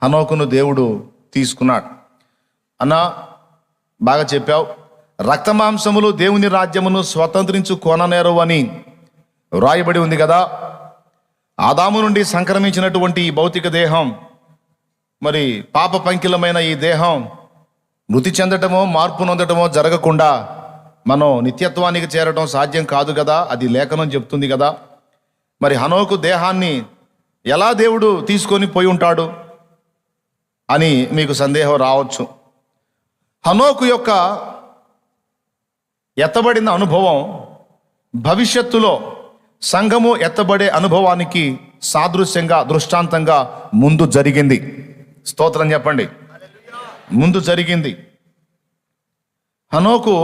హనోకును దేవుడు తీసుకున్నాడు. అన్నా బాగా చెప్పావు, రక్తమాంసములు దేవుని రాజ్యమును స్వతంత్రించుకొననేరవు అని వ్రాయబడి ఉంది కదా. ఆదాము నుండి సంక్రమించినటువంటి ఈ భౌతిక దేహం, మరి పాప పంకిలమైన ఈ దేహం మృతి చెందటమో మార్పు నొందటమో జరగకుండా మనం నిత్యత్వానికి చేరడం సాధ్యం కాదు కదా, అది లేఖనం చెప్తుంది కదా. మరి హనోకు దేహాన్ని ఎలా దేవుడు తీసుకొని పోయి ఉంటాడు అని మీకు సందేహం రావచ్చు. హనోకు యొక్క ఎత్తబడిన అనుభవం భవిష్యత్తులో సంఘము ఎత్తబడే అనుభవానికి సాదృశ్యంగా దృష్టాంతంగా ముందు జరిగింది. స్తోత్రం చెప్పండి. ముందు జరిగింది. హనోకు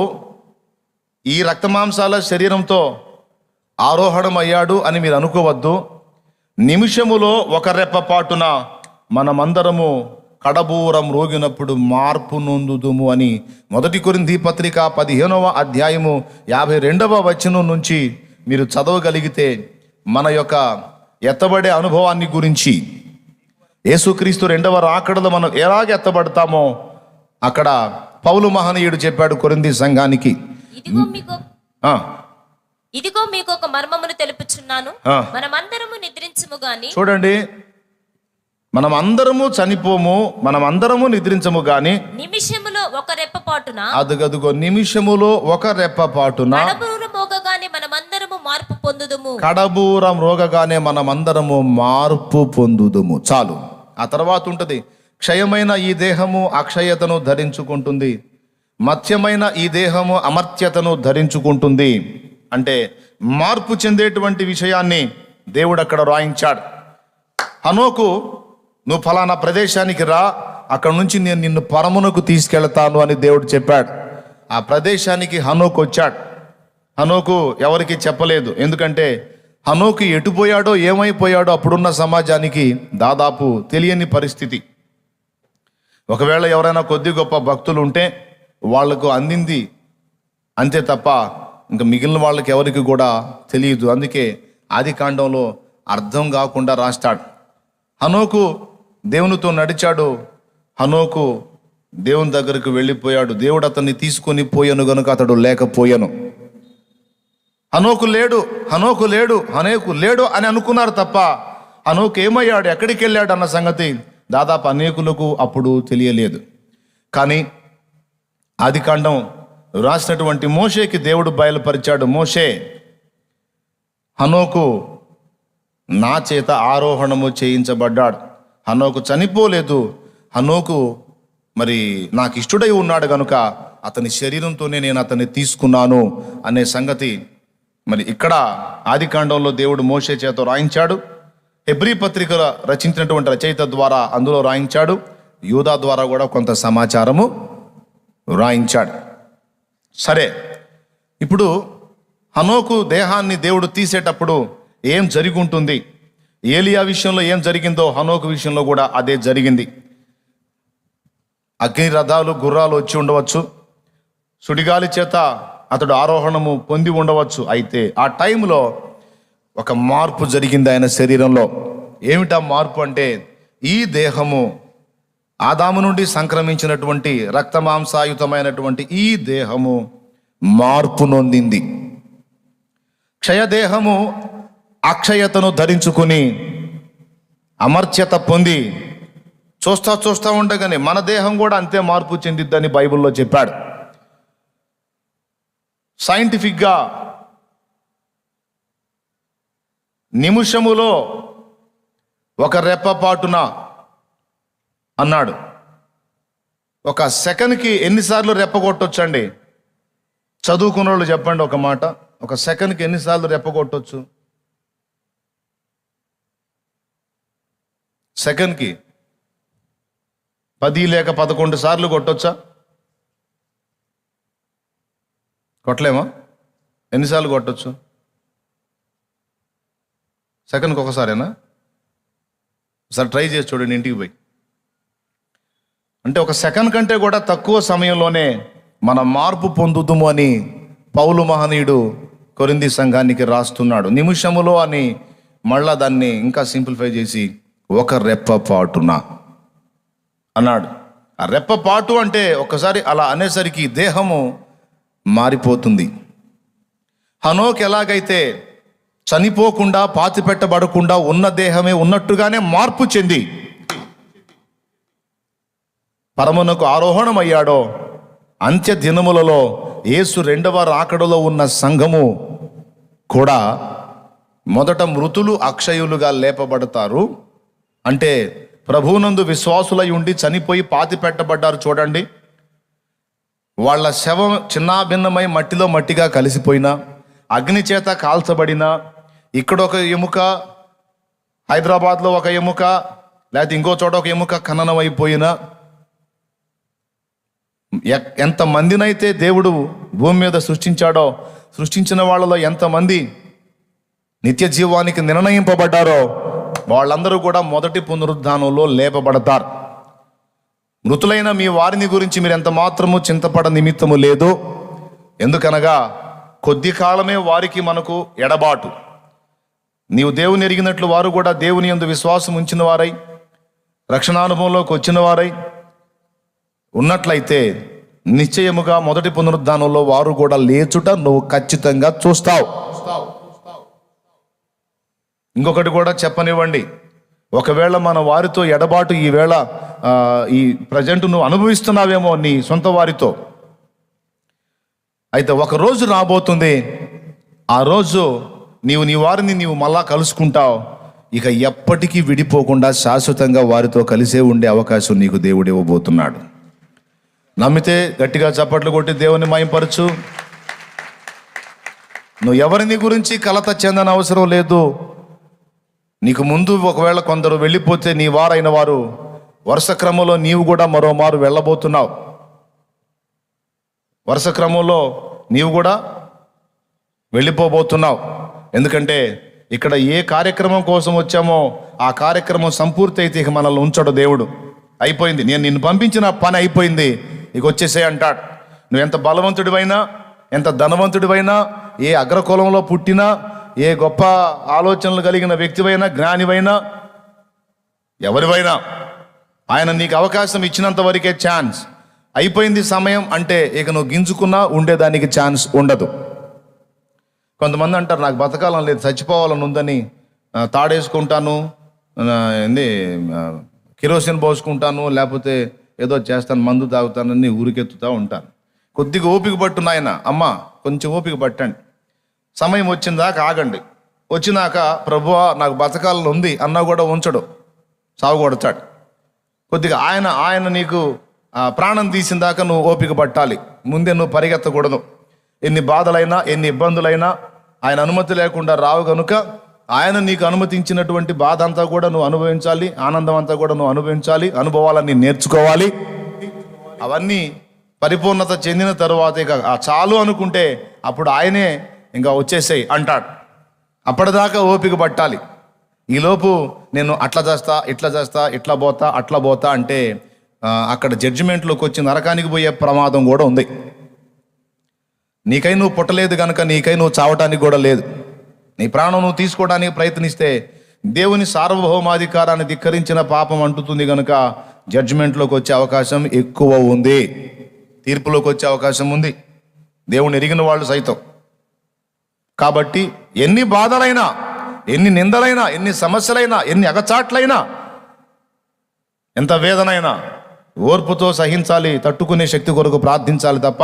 ఈ రక్తమాంసాల శరీరంతో ఆరోహణమయ్యాడు అని మీరు అనుకోవద్దు. నిమిషములో ఒక రెప్పపాటున మనమందరము కడబూరం రోగినప్పుడు మార్పు నొందుదుము అని 1 కొరింథీ పత్రిక 15వ అధ్యాయము 52వ వచనం నుంచి మీరు చదవగలిగితే మన యొక్క ఎత్తబడే అనుభవాన్ని గురించి, యేసుక్రీస్తు 2వ రాకడలో మనం ఎలాగ ఎత్తబడతామో అక్కడ పౌలు మహనీయుడు చెప్పాడు కొరింథీ సంఘానికి, ఇదిగో మీకు ఒక మర్మమును తెలుపుచున్నాను, మనమందరము నిద్రించము గాని. చూడండి, మనం అందరము చనిపోము, మనం అందరము నిద్రించము గాని నిమిషములో ఒక రెప్పపాటున, అదుగదుగో నిమిషములో ఒక రెప్పపాటున కడబూరం మోగగానే మనమందరము మార్పు పొందుదుము. కడబూరం రోగగానే మనమందరము మార్పు పొందుదుము. చాలు. ఆ తర్వాత ఉంటది, క్షయమైన ఈ దేహము అక్షయతను ధరించుకుంటుంది, మత్స్యమైన ఈ దేహము అమర్త్యతను ధరించుకుంటుంది. అంటే మార్పు చెందేటువంటి విషయాన్ని దేవుడు అక్కడ రాయించాడు. హనోకు, నువ్వు ఫలానా ప్రదేశానికి రా, అక్కడ నుంచి నేను నిన్ను పరమునకు తీసుకెళ్తాను అని దేవుడు చెప్పాడు. ఆ ప్రదేశానికి హనోకు వచ్చాడు. హనోకు ఎవరికి చెప్పలేదు. ఎందుకంటే హనోకు ఎటుపోయాడో ఏమైపోయాడో అప్పుడున్న సమాజానికి దాదాపు తెలియని పరిస్థితి. ఒకవేళ ఎవరైనా కొద్ది గొప్ప భక్తులు ఉంటే వాళ్లకు అందింది అంతే తప్ప ఇంకా మిగిలిన వాళ్ళకి ఎవరికి కూడా తెలియదు. అందుకే ఆది కాండంలో అర్థం కాకుండా రాస్తాడు. హనోకు దేవునితో నడిచాడు. హనోకు దేవుని దగ్గరకు వెళ్ళిపోయాడు. దేవుడు అతన్ని తీసుకొని పోయాను గనుక అతడు లేకపోయాను. హనోకు లేడు అని అనుకున్నారు తప్ప హనోకు ఏమయ్యాడు, ఎక్కడికి వెళ్ళాడు అన్న సంగతి దాదాపు అనేకులకు అప్పుడు తెలియలేదు. కానీ ఆదికాండం రాసినటువంటి మోషేకి దేవుడు బయలుపరిచాడు, మోషే, హనోకు నా చేత ఆరోహణము చేయించబడ్డాడు, హనోకు చనిపోలేదు, హనోకు మరి నాకు ఇష్టడై ఉన్నాడు కనుక అతని శరీరంతోనే నేను అతన్ని తీసుకున్నాను అనే సంగతి మరి ఇక్కడ ఆదికాండంలో దేవుడు మోషే చేత రాయించాడు. హెబ్రీ పత్రిక రచించినటువంటి రచయిత ద్వారా అందులో రాయించాడు. యూదా ద్వారా కూడా కొంత సమాచారము రాయించాడు. సరే, ఇప్పుడు హనోకు దేహాన్ని దేవుడు తీసేటప్పుడు ఏం జరిగి ఉంటుంది? ఏలియా విషయంలో ఏం జరిగిందో హనోకు విషయంలో కూడా అదే జరిగింది. అగ్ని రథాలు, గుర్రాలు వచ్చి ఉండవచ్చు, సుడిగాలి చేత అతడు ఆరోహణము పొంది ఉండవచ్చు. అయితే ఆ టైంలో ఒక మార్పు జరిగింది ఆయన శరీరంలో. ఏమిటా మార్పు అంటే, ఈ దేహము ఆదాము నుండి సంక్రమించినటువంటి రక్తమాంసాయుతమైనటువంటి ఈ దేహము మార్పు నొందింది. క్షయదేహము అక్షయతను ధరించుకుని అమర్త్యత పొంది చూస్తా ఉండగానే మన దేహం కూడా అంతే మార్పు చెందిద్దని బైబిల్లో చెప్పాడు. సైంటిఫిక్గా నిమిషములో ఒక రెప్పపాటున అన్నాడు. ఒక సెకండ్కి ఎన్నిసార్లు రెప్ప కొట్టొచ్చండి? చదువుకున్న వాళ్ళు చెప్పండి ఒక మాట. ఒక సెకండ్కి ఎన్నిసార్లు రెప్ప కొట్టొచ్చు? సెకండ్కి 10 లేక 11 సార్లు కొట్టొచ్చా? కొట్టలేమా? ఎన్నిసార్లు కొట్టొచ్చు? సెకండ్కి ఒకసారేనా? ఒకసారి ట్రై చేసి చూడండి ఇంటికి పోయి. అంటే ఒక సెకండ్ కంటే కూడా తక్కువ సమయంలోనే మన మార్పు పొందుదుము అని పౌలు మహనీయుడు కొరింథీ సంఘానికి రాస్తున్నాడు. నిమిషములో అని మళ్ళా దాన్ని ఇంకా సింప్లిఫై చేసి ఒక రెప్పపాటున అన్నాడు. ఆ రెప్పపాటు అంటే ఒకసారి అలా అనేసరికి దేహము మారిపోతుంది. హనోక్ ఎలాగైతే చనిపోకుండా పాతిపెట్టబడకుండా ఉన్న దేహమే ఉన్నట్టుగానే మార్పు చెంది పరమునకు ఆరోహణమయ్యాడో, అంత్య దినములలో యేసు 2వ రాకడలో ఉన్న సంఘము కూడా మొదట మృతులు అక్షయులుగా లేపబడతారు. అంటే ప్రభువునందు విశ్వాసులై ఉండి చనిపోయి పాతి పెట్టబడ్డారు చూడండి. వాళ్ళ శవం చిన్నాభిన్నమై మట్టిలో మట్టిగా కలిసిపోయినా, అగ్ని చేత కాల్చబడినా, ఇక్కడ ఒక ఎముక, హైదరాబాద్లో ఒక ఎముక, లేకపోతే ఇంకో చోట ఒక ఎముక ఖననం అయిపోయినా, ఎంతమందినైతే దేవుడు భూమి మీద సృష్టించాడో, సృష్టించిన వాళ్ళలో ఎంతమంది నిత్య జీవానికి నిర్ణయింపబడ్డారో వాళ్ళందరూ కూడా మొదటి పునరుద్ధానంలో లేపబడతారు. మృతులైన మీ వారిని గురించి మీరు ఎంత మాత్రము చింతపడ నిమిత్తము లేదు. ఎందుకనగా కొద్ది కాలమే వారికి మనకు ఎడబాటు. నీవు దేవుని ఎరిగినట్లు వారు కూడా దేవుని యందు విశ్వాసం ఉంచిన వారై రక్షణానుభవంలోకి వచ్చిన వారై ఉన్నట్లయితే నిశ్చయముగా మొదటి పునరుద్ధానంలో వారు కూడా లేచుట నువ్వు ఖచ్చితంగా చూస్తావు. ఇంకొకటి కూడా చెప్పనివ్వండి, ఒకవేళ మన వారితో ఎడబాటు ఈవేళ ఈ ప్రజెంట్ నువ్వు అనుభవిస్తున్నావేమో నీ సొంత వారితో, అయితే ఒక రోజు రాబోతుంది, ఆ రోజు నీ వారిని నీవు మళ్ళా కలుసుకుంటావు. ఇక ఎప్పటికీ విడిపోకుండా శాశ్వతంగా వారితో కలిసే ఉండే అవకాశం నీకు దేవుడు ఇవ్వబోతున్నాడు. నమ్మితే గట్టిగా చప్పట్లు కొట్టి దేవుని మహింపరచు. నువ్వు ఎవరిని గురించి కలత చెందని అవసరం లేదు. నీకు ముందు ఒకవేళ కొందరు వెళ్ళిపోతే నీ వారైన వారు వరుస క్రమంలో నీవు కూడా మరోమారు వెళ్ళబోతున్నావు. వరుస క్రమంలో నీవు కూడా వెళ్ళిపోబోతున్నావు. ఎందుకంటే ఇక్కడ ఏ కార్యక్రమం కోసం వచ్చామో ఆ కార్యక్రమం సంపూర్తి అయితే ఇక మనల్ని ఉంచడు దేవుడు. అయిపోయింది, నేను నిన్ను పంపించిన పని అయిపోయింది, ఇక వచ్చేసే అంటాడు. నువ్వు ఎంత బలవంతుడివైనా, ఎంత ధనవంతుడివైనా, ఏ అగ్రకులంలో పుట్టినా, ఏ గొప్ప ఆలోచనలు కలిగిన వ్యక్తివైనా, జ్ఞానివైనా, ఎవరివైనా, ఆయన నీకు అవకాశం ఇచ్చినంత వరకే ఛాన్స్. అయిపోయింది సమయం అంటే ఇక నువ్వు గింజుకున్నా ఉండేదానికి ఛాన్స్ ఉండదు. కొంతమంది అంటారు నాకు బతకాలని లేదు, చచ్చిపోవాలని ఉందని తాడేసుకుంటాను, ఏంది కిరోసిన్ పోసుకుంటాను, లేకపోతే ఏదో చేస్తాను, మందు తాగుతానని ఊరికెత్తుతూ ఉంటాను. కొద్దిగా ఓపిక పట్టు నాయన, అమ్మ కొంచెం ఓపిక పట్టండి, సమయం వచ్చిందాక ఆగండి. వచ్చినాక ప్రభువా నాకు బతకాలని ఉంది అన్నా కూడా ఉంచడు, సాగుకొడతాడు. కొద్దిగా ఆయన నీకు ప్రాణం తీసిన దాకా నువ్వు ఓపిక పట్టాలి. ముందే నువ్వు పరిగెత్తకూడదు. ఎన్ని బాధలైనా ఎన్ని ఇబ్బందులైనా ఆయన అనుమతి లేకుండా రావు కనుక ఆయన నీకు అనుమతించినటువంటి బాధ అంతా కూడా నువ్వు అనుభవించాలి, ఆనందం అంతా కూడా నువ్వు అనుభవించాలి, అనుభవాలన్నీ నేర్చుకోవాలి. అవన్నీ పరిపూర్ణత చెందిన తరువాత ఇక చాలు అనుకుంటే అప్పుడు ఆయనే ఇంకా వచ్చేసేయి అంటాడు. అప్పటిదాకా ఓపిక పట్టాలి. ఈలోపు నేను అట్లా చేస్తా, ఇట్లా చేస్తా, ఇట్లా పోతా, అట్లా పోతా అంటే అక్కడ జడ్జిమెంట్లోకి వచ్చి నరకానికి పోయే ప్రమాదం కూడా ఉంది. నీకై నువ్వు పుట్టలేదు కనుక నీకై నువ్వు చావటానికి కూడా లేదు. నీ ప్రాణం నువ్వు తీసుకోవడానికి ప్రయత్నిస్తే దేవుని సార్వభౌమాధికారాన్ని ధిక్కరించిన పాపం అంటుతుంది కనుక జడ్జిమెంట్లోకి వచ్చే అవకాశం ఎక్కువ ఉంది, తీర్పులోకి వచ్చే అవకాశం ఉంది, దేవుని ఎరిగిన వాళ్ళు సైతం. కాబట్టి ఎన్ని బాధలైనా, ఎన్ని నిందలైనా, ఎన్ని సమస్యలైనా, ఎన్ని అగచాట్లైనా, ఎంత వేదనైనా ఓర్పుతో సహించాలి, తట్టుకునే శక్తి కొరకు ప్రార్థించాలి తప్ప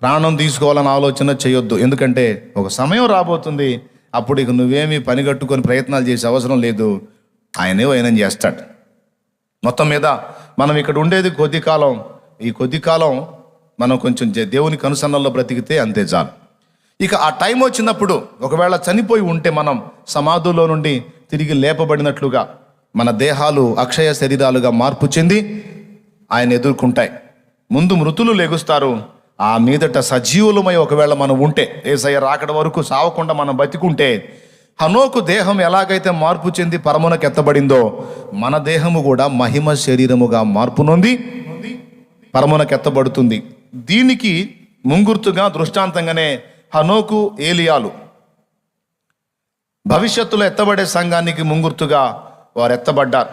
ప్రాణం తీసుకోవాలని ఆలోచన చేయొద్దు. ఎందుకంటే ఒక సమయం రాబోతుంది, అప్పుడు ఇక నువ్వేమీ పని కట్టుకొని ప్రయత్నాలు చేసే అవసరం లేదు, ఆయన చేస్తాడు. మొత్తం మీద మనం ఇక్కడ ఉండేది కొద్ది కాలం. ఈ కొద్ది కాలం మనం కొంచెం దేవుని కనుసన్నల్లో బ్రతికితే అంతే చాలు. ఇక ఆ టైం వచ్చినప్పుడు ఒకవేళ చనిపోయి ఉంటే మనం సమాధుల్లో నుండి తిరిగి లేపబడినట్లుగా మన దేహాలు అక్షయ శరీరాలుగా మార్పు చెంది ఆయన ఎదుర్కొంటాయి. ముందు మృతులు లెగుస్తారు, ఆ మీదట సజీవులమై ఒకవేళ మనం ఉంటే, యేసయ్య రాకడ వరకు సావకుండా మనం బతికుంటే, హనోకు దేహం ఎలాగైతే మార్పు చెంది పరమునకు ఎత్తబడిందో మన దేహము కూడా మహిమ శరీరముగా మార్పు నొంది పరమునకు ఎత్తబడుతుంది. దీనికి ముంగుర్తుగా దృష్టాంతంగానే హనోకు ఏలియాలు భవిష్యత్తులో ఎత్తబడే సంఘానికి ముంగుర్తుగా వారు ఎత్తబడ్డారు.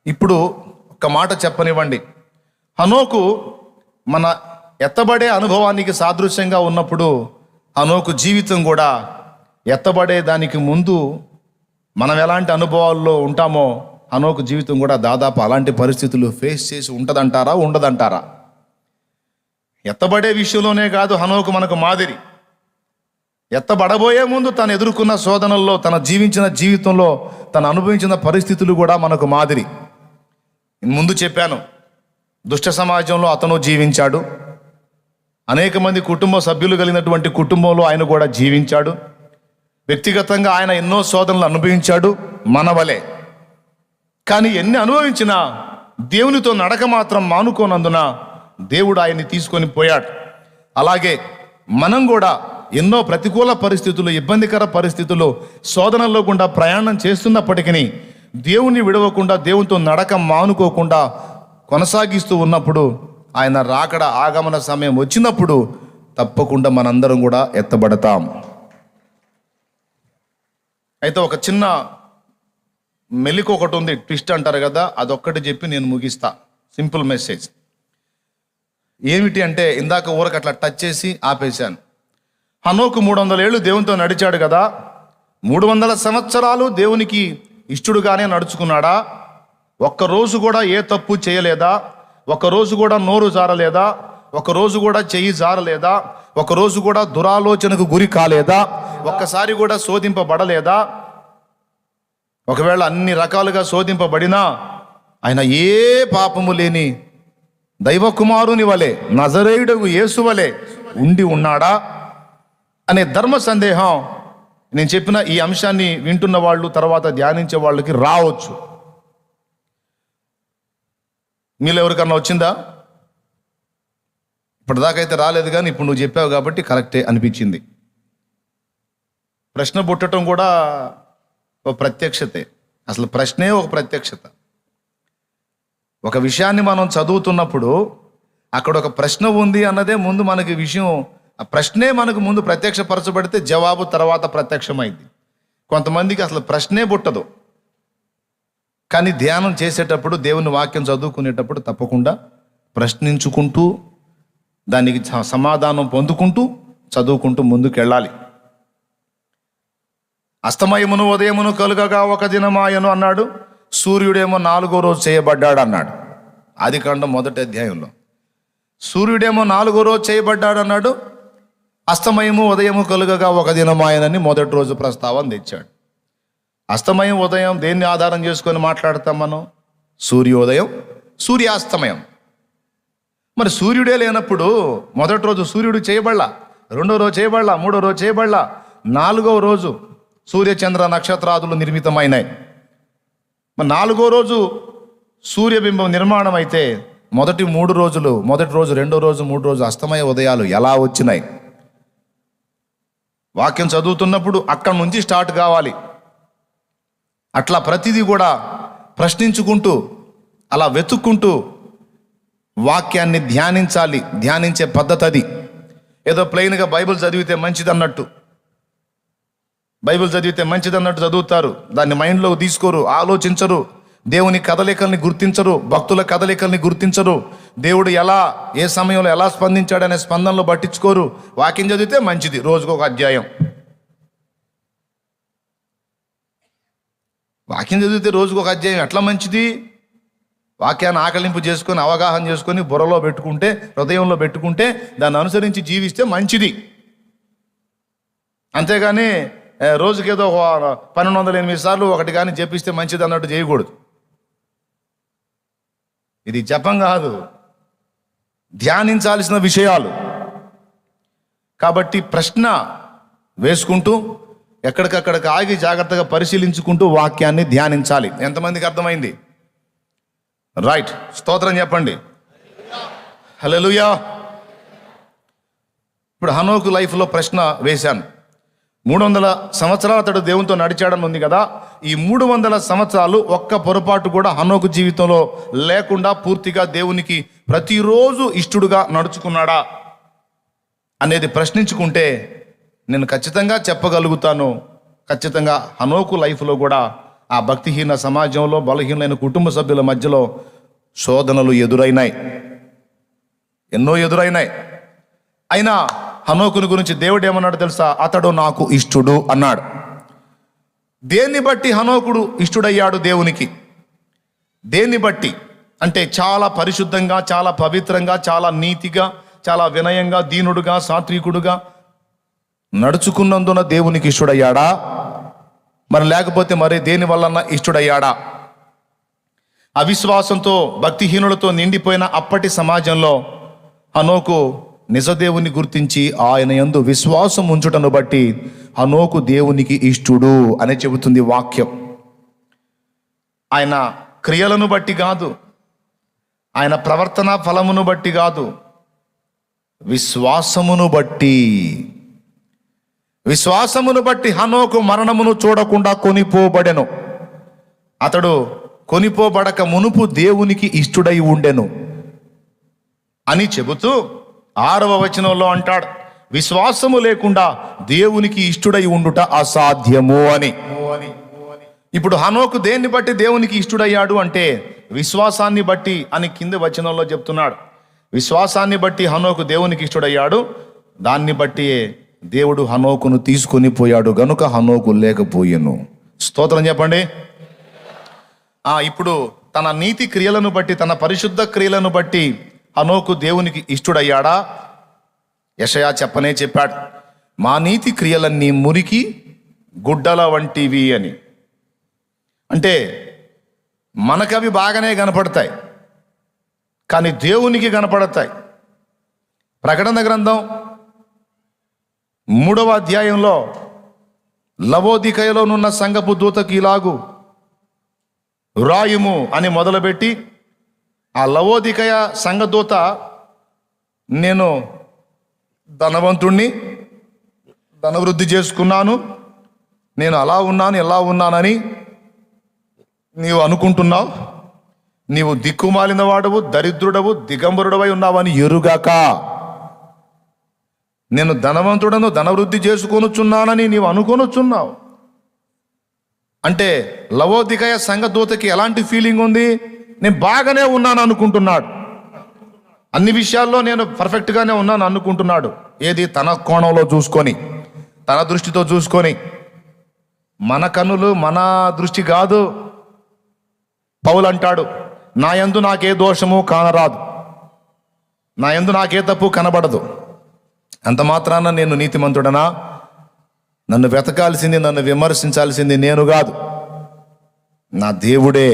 ఇప్పుడు ఒక మాట చెప్పనివ్వండి, హనోకు మన ఎత్తబడే అనుభవానికి సాదృశ్యంగా ఉన్నప్పుడు హనోకు జీవితం కూడా ఎత్తబడే దానికి ముందు మనం ఎలాంటి అనుభవాల్లో ఉంటామో హనోకు జీవితం కూడా దాదాపు అలాంటి పరిస్థితులు ఫేస్ చేసి ఉంటుందంటారా, ఉండదంటారా? ఎత్తబడే విషయంలోనే కాదు హనోకు మనకు మాదిరి. ఎత్తబడబోయే ముందు తను ఎదుర్కొన్న శోధనల్లో, తన జీవించిన జీవితంలో తను అనుభవించిన పరిస్థితులు కూడా మనకు మాదిరి. ముందు చెప్పాను, దుష్ట సమాజంలో అతను జీవించాడు, అనేక మంది కుటుంబ సభ్యులు కలిగినటువంటి కుటుంబంలో ఆయన కూడా జీవించాడు, వ్యక్తిగతంగా ఆయన ఎన్నో శోధనలు అనుభవించాడు మన వలె. కానీ ఎన్ని అనుభవించినా దేవునితో నడక మాత్రం మానుకోనందున దేవుడు ఆయన్ని తీసుకొని పోయాడు. అలాగే మనం కూడా ఎన్నో ప్రతికూల పరిస్థితులు, ఇబ్బందికర పరిస్థితులు, శోధనల్లో గుండా ప్రయాణం చేస్తున్నప్పటికీ దేవుని విడవకుండా, దేవునితో నడక మానుకోకుండా కొనసాగిస్తూ ఉన్నప్పుడు ఆయన రాకడ ఆగమన సమయం వచ్చినప్పుడు తప్పకుండా మనందరం కూడా ఎత్తబడతాం. అయితే ఒక చిన్న మెలిక ఒకటి ఉంది, ట్విస్ట్ అంటారు కదా, అదొక్కటి చెప్పి నేను ముగిస్తా. సింపుల్ మెసేజ్ ఏమిటి అంటే, ఇందాక ఊరకు అట్లా టచ్ చేసి ఆపేశాను. హనోకు 300 ఏళ్ళు దేవునితో నడిచాడు కదా, 300 సంవత్సరాలు దేవునికి ఇష్టడుగానే నడుచుకున్నాడా? ఒక్కరోజు కూడా ఏ తప్పు చేయలేదా? ఒకరోజు కూడా నోరు జారలేదా? ఒకరోజు కూడా చెయ్యి జారలేదా? ఒకరోజు కూడా దురాలోచనకు గురి కాలేదా? ఒక్కసారి కూడా శోధింపబడలేదా? ఒకవేళ అన్ని రకాలుగా శోధింపబడినా ఆయన ఏ పాపము లేని దైవ కుమారుని వలె, నజరేయుడగు యేసు వలె ఉండి ఉన్నాడా అనే ధర్మ సందేహం నేను చెప్పిన ఈ అంశాన్ని వింటున్న వాళ్ళు, తర్వాత ధ్యానించే వాళ్ళకి రావచ్చు. మీలో ఎవరికన్నా వచ్చిందా? ఇప్పటిదాకైతే రాలేదు, కానీ ఇప్పుడు నువ్వు చెప్పావు కాబట్టి కరెక్టే అనిపించింది. ప్రశ్న పుట్టడం కూడా ఒక ప్రత్యక్షతే. అసలు ప్రశ్నే ఒక ప్రత్యక్షత. ఒక విషయాన్ని మనం చదువుతున్నప్పుడు అక్కడ ఒక ప్రశ్న ఉంది అన్నదే ముందు మనకి విషయం, ఆ ప్రశ్నే మనకు ముందు ప్రత్యక్షపరచబడితే జవాబు తర్వాత ప్రత్యక్షమైంది. కొంతమందికి అసలు ప్రశ్నే పుట్టదు. కానీ ధ్యానం చేసేటప్పుడు, దేవుని వాక్యం చదువుకునేటప్పుడు తప్పకుండా ప్రశ్నించుకుంటూ, దానికి సమాధానం పొందుకుంటూ చదువుకుంటూ ముందుకెళ్ళాలి. అస్తమయమును ఉదయమును కలుగగా ఒక దినమాయను అన్నాడు. సూర్యుడేమో 4వ రోజు చేయబడ్డాడు అన్నాడు. ఆదికాండం 1వ అధ్యాయంలో సూర్యుడేమో 4వ రోజు చేయబడ్డాడు అన్నాడు. అస్తమయము ఉదయము కలుగగా ఒక దినమాయనని మొదటి రోజు ప్రస్తావన తెచ్చాడు. అస్తమయం ఉదయం దేన్ని ఆధారం చేసుకొని మాట్లాడతాం మనం? సూర్యోదయం సూర్యాస్తమయం. మరి సూర్యుడే లేనప్పుడు మొదటి రోజు సూర్యుడు చేయబడలా, 2వ రోజు చేయబడలా, 3వ రోజు చేయబడలా, 4వ రోజు సూర్యచంద్ర నక్షత్రాదులు నిర్మితమైనాయి. మరి 4వ రోజు సూర్యబింబం నిర్మాణం అయితే మొదటి 3 రోజులు, మొదటి రోజు 2వ రోజు 3 రోజు అస్తమయ ఉదయాలు ఎలా వచ్చినాయి? వాక్యం చదువుతున్నప్పుడు అక్కడి నుంచి స్టార్ట్ కావాలి. అట్లా ప్రతిదీ కూడా ప్రశ్నించుకుంటూ అలా వెతుక్కుంటూ వాక్యాన్ని ధ్యానించాలి. ధ్యానించే పద్ధతి అది. ఏదో ప్లెయిన్గా బైబిల్ చదివితే మంచిదన్నట్టు, బైబిల్ చదివితే మంచిదన్నట్టు చదువుతారు. దాన్ని మైండ్లోకి తీసుకోరు, ఆలోచించరు. దేవుని కదలికల్ని గుర్తించరు, భక్తుల కదలికల్ని గుర్తించరు. దేవుడు ఎలా, ఏ సమయంలో ఎలా స్పందించాడనే స్పందనలో పట్టించుకోరు. వాక్యం చదివితే మంచిది, రోజుకొక అధ్యాయం. వాక్యం చదివితే రోజుకొక అధ్యాయం ఎట్లా మంచిది? వాక్యాన్ని ఆకలింపు చేసుకొని, అవగాహన చేసుకొని, బుర్రలో పెట్టుకుంటే, హృదయంలో పెట్టుకుంటే, దాన్ని అనుసరించి జీవిస్తే మంచిది. అంతేగాని రోజుకేదో 1208 సార్లు ఒకటి కానీ జపిస్తే మంచిది అన్నట్టు చేయకూడదు. ఇది జపం కాదు, ధ్యానించాల్సిన విషయాలు. కాబట్టి ప్రశ్న వేసుకుంటూ ఎక్కడికక్కడికి ఆగి జాగ్రత్తగా పరిశీలించుకుంటూ వాక్యాన్ని ధ్యానించాలి. ఎంతమందికి అర్థమైంది? రైట్, స్తోత్రం చెప్పండి. హల్లెలూయా. ఇప్పుడు హనోకు లైఫ్లో ప్రశ్న వేశాను. 300 సంవత్సరాలు అతడు దేవునితో నడిచాడని ఉంది కదా. ఈ 300 సంవత్సరాలు ఒక్క పొరపాటు కూడా హనోకు జీవితంలో లేకుండా పూర్తిగా దేవునికి ప్రతిరోజు ఇష్టడుగా నడుచుకున్నాడా అనేది ప్రశ్నించుకుంటే నేను ఖచ్చితంగా చెప్పగలుగుతాను. ఖచ్చితంగా హనోకు లైఫ్లో కూడా ఆ భక్తిహీన సమాజంలో, బలహీనమైన కుటుంబ సభ్యుల మధ్యలో శోధనలు ఎదురైనాయి, ఎన్నో ఎదురైనాయి. అయినా హనోకుని గురించి దేవుడు ఏమన్నాడు తెలుసా? అతడు నాకు ఇష్టుడు అన్నాడు. దేన్ని బట్టి హనోకుడు ఇష్టుడయ్యాడు దేవునికి? దేన్ని బట్టి అంటే చాలా పరిశుద్ధంగా, చాలా పవిత్రంగా, చాలా నీతిగా, చాలా వినయంగా, దీనుడుగా, సాత్వికుడుగా నడుచుకున్నందున దేవునికి ఇష్టుడయ్యాడా? మరి లేకపోతే మరి దేని వలన ఇష్టుడయ్యాడా? అవిశ్వాసంతో, భక్తిహీనులతో నిండిపోయిన అప్పటి సమాజంలో హనోకు నిజదేవుని గుర్తించి ఆయన యందు విశ్వాసం ఉంచుటను బట్టి హనోకు దేవునికి ఇష్టుడు అని చెబుతుంది వాక్యం. ఆయన క్రియలను బట్టి కాదు, ఆయన ప్రవర్తన ఫలమును బట్టి కాదు, విశ్వాసమును బట్టి. విశ్వాసమును బట్టి హనోకు మరణమును చూడకుండా కొనిపోబడెను. అతడు కొనిపోబడక మునుపు దేవునికి ఇష్టుడై ఉండెను అని చెబుతూ 6వ వచనంలో అంటాడు, విశ్వాసము లేకుండా దేవునికి ఇష్టుడై ఉండుట అసాధ్యము అని. ఇప్పుడు హనోకు దేన్ని బట్టి దేవునికి ఇష్టుడయ్యాడు అంటే విశ్వాసాన్ని బట్టి అని కింద వచనంలో చెప్తున్నాడు. విశ్వాసాన్ని బట్టి హనోకు దేవునికి ఇష్టుడయ్యాడు. దాన్ని బట్టి దేవుడు హనోకును తీసుకొని పోయాడు గనుక హనోకు లేకపోయెను. స్తోత్రం చెప్పండి. ఇప్పుడు తన నీతి క్రియలను బట్టి, తన పరిశుద్ధ క్రియలను బట్టి హనోకు దేవునికి ఇష్టుడయ్యాడా? యెషయా చెప్పనే చెప్పాడు, మా నీతి క్రియలన్నీ మురికి గుడ్డల వంటివి అని. అంటే మనకవి బాగానే కనపడతాయి, కానీ దేవునికి కనపడతాయి. ప్రకటన గ్రంథం 3వ అధ్యాయంలో లవోదికయలోనున్న సంఘపు దూతకి ఇలాగు రాయుము అని మొదలుపెట్టి, ఆ లవోదికయ సంఘదూత, నేను ధనవంతుణ్ణి, ధనవృద్ధి చేసుకున్నాను, నేను అలా ఉన్నాను ఎలా ఉన్నానని నీవు అనుకుంటున్నావు. నీవు దిక్కుమాలిన వాడవు, దరిద్రుడవు, దిగంబరుడవై ఉన్నావని ఎరుగాక, నేను ధనవంతుడను, ధనవృద్ధి చేసుకొనుచున్నానని నీవు అనుకొనుచున్నావు. అంటే లవోదికయ సంఘదూతకి ఎలాంటి ఫీలింగ్ ఉంది? నేను బాగానే ఉన్నాను అనుకుంటున్నాడు. అన్ని విషయాల్లో నేను పర్ఫెక్ట్గానే ఉన్నాను అనుకుంటున్నాడు. ఏది? తన కోణంలో చూసుకొని, తన దృష్టితో చూసుకొని. మన కన్నులు మన దృష్టి కాదు. పౌలు అంటాడు, నా యందు నాకే దోషము కానరాదు, నా యందు నాకే తప్పు కనబడదు. అంత మాత్రాన నేను నీతిమంతుడనా? నన్ను వెతకాల్సింది, నన్ను విమర్శించాల్సింది నేను కాదు, నా దేవుడే.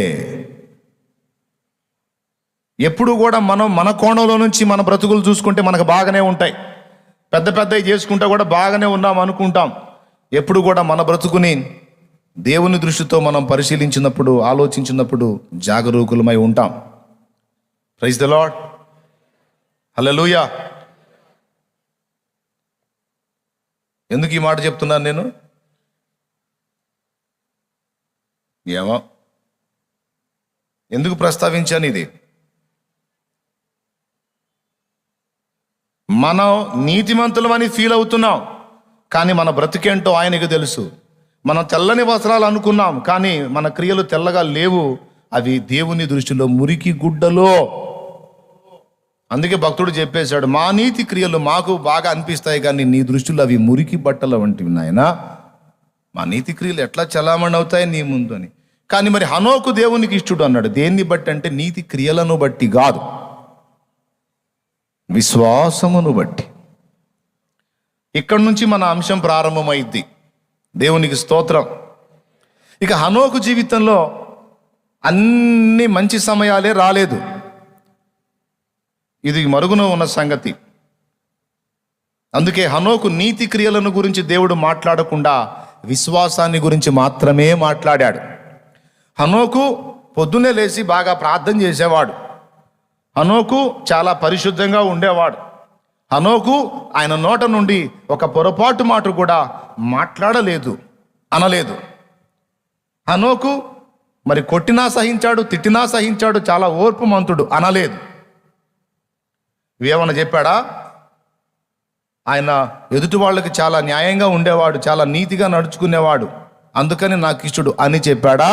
ఎప్పుడు కూడా మనం మన కోణంలో నుంచి మన బ్రతుకులు చూసుకుంటే మనకు బాగానే ఉంటాయి. పెద్ద పెద్దవి చేసుకుంటా కూడా బాగానే ఉన్నాం అనుకుంటాం. ఎప్పుడు కూడా మన బ్రతుకుని దేవుని దృష్టితో మనం పరిశీలించినప్పుడు, ఆలోచించినప్పుడు జాగరూకులమై ఉంటాం. ప్రైజ్ ద లార్డ్, హల్లెలూయా. ఎందుకు ఈ మాట చెప్తున్నాను నేను? ఏమో ఎందుకు ప్రస్తావించాను ఇది? మనం నీతిమంతులమని ఫీల్ అవుతున్నాం, కానీ మన బ్రతికేంటో ఆయనకు తెలుసు. మనం తెల్లని వస్త్రాలు అనుకున్నాం, కానీ మన క్రియలు తెల్లగా లేవు. అవి దేవుని దృష్టిలో మురికి గుడ్డలో. అందుకే భక్తుడు చెప్పేశాడు, మా నీతి క్రియలు మాకు బాగా అనిపిస్తాయి, కానీ నీ దృష్టిలో అవి మురికి బట్టల వంటివి నాయనా. మా నీతి క్రియలు ఎట్లా చలామణి అవుతాయి నీ ముందు అని. కానీ మరి హనోకు దేవునికి ఇష్టడు అన్నాడు. దేన్ని బట్టి అంటే నీతి క్రియలను బట్టి కాదు, విశ్వాసమును బట్టి. ఇక్కడి నుంచి మన అంశం ప్రారంభమైద్ది. దేవునికి స్తోత్రం. ఇక హనోకు జీవితంలో అన్ని మంచి సమయాలే రాలేదు. ఇది మరుగున ఉన్న సంగతి. అందుకే హనోకు నీతి క్రియలను గురించి దేవుడు మాట్లాడకుండా విశ్వాసాన్ని గురించి మాత్రమే మాట్లాడాడు. హనోకు పొద్దున్నే లేచి బాగా ప్రార్థన చేసేవాడు. హనోకు చాలా పరిశుద్ధంగా ఉండేవాడు. హనోకు ఆయన నోట నుండి ఒక పొరపాటు మాట కూడా మాట్లాడలేదు, అనలేదు. హనోకు మరి కొట్టినా సహించాడు, తిట్టినా సహించాడు, చాలా ఓర్పు మంతుడు అనలేదు. ఏమన్నా చెప్పాడా? ఆయన ఎదుటి వాళ్ళకి చాలా న్యాయంగా ఉండేవాడు, చాలా నీతిగా నడుచుకునేవాడు, అందుకని నాకు ఇష్టడు అని చెప్పాడా?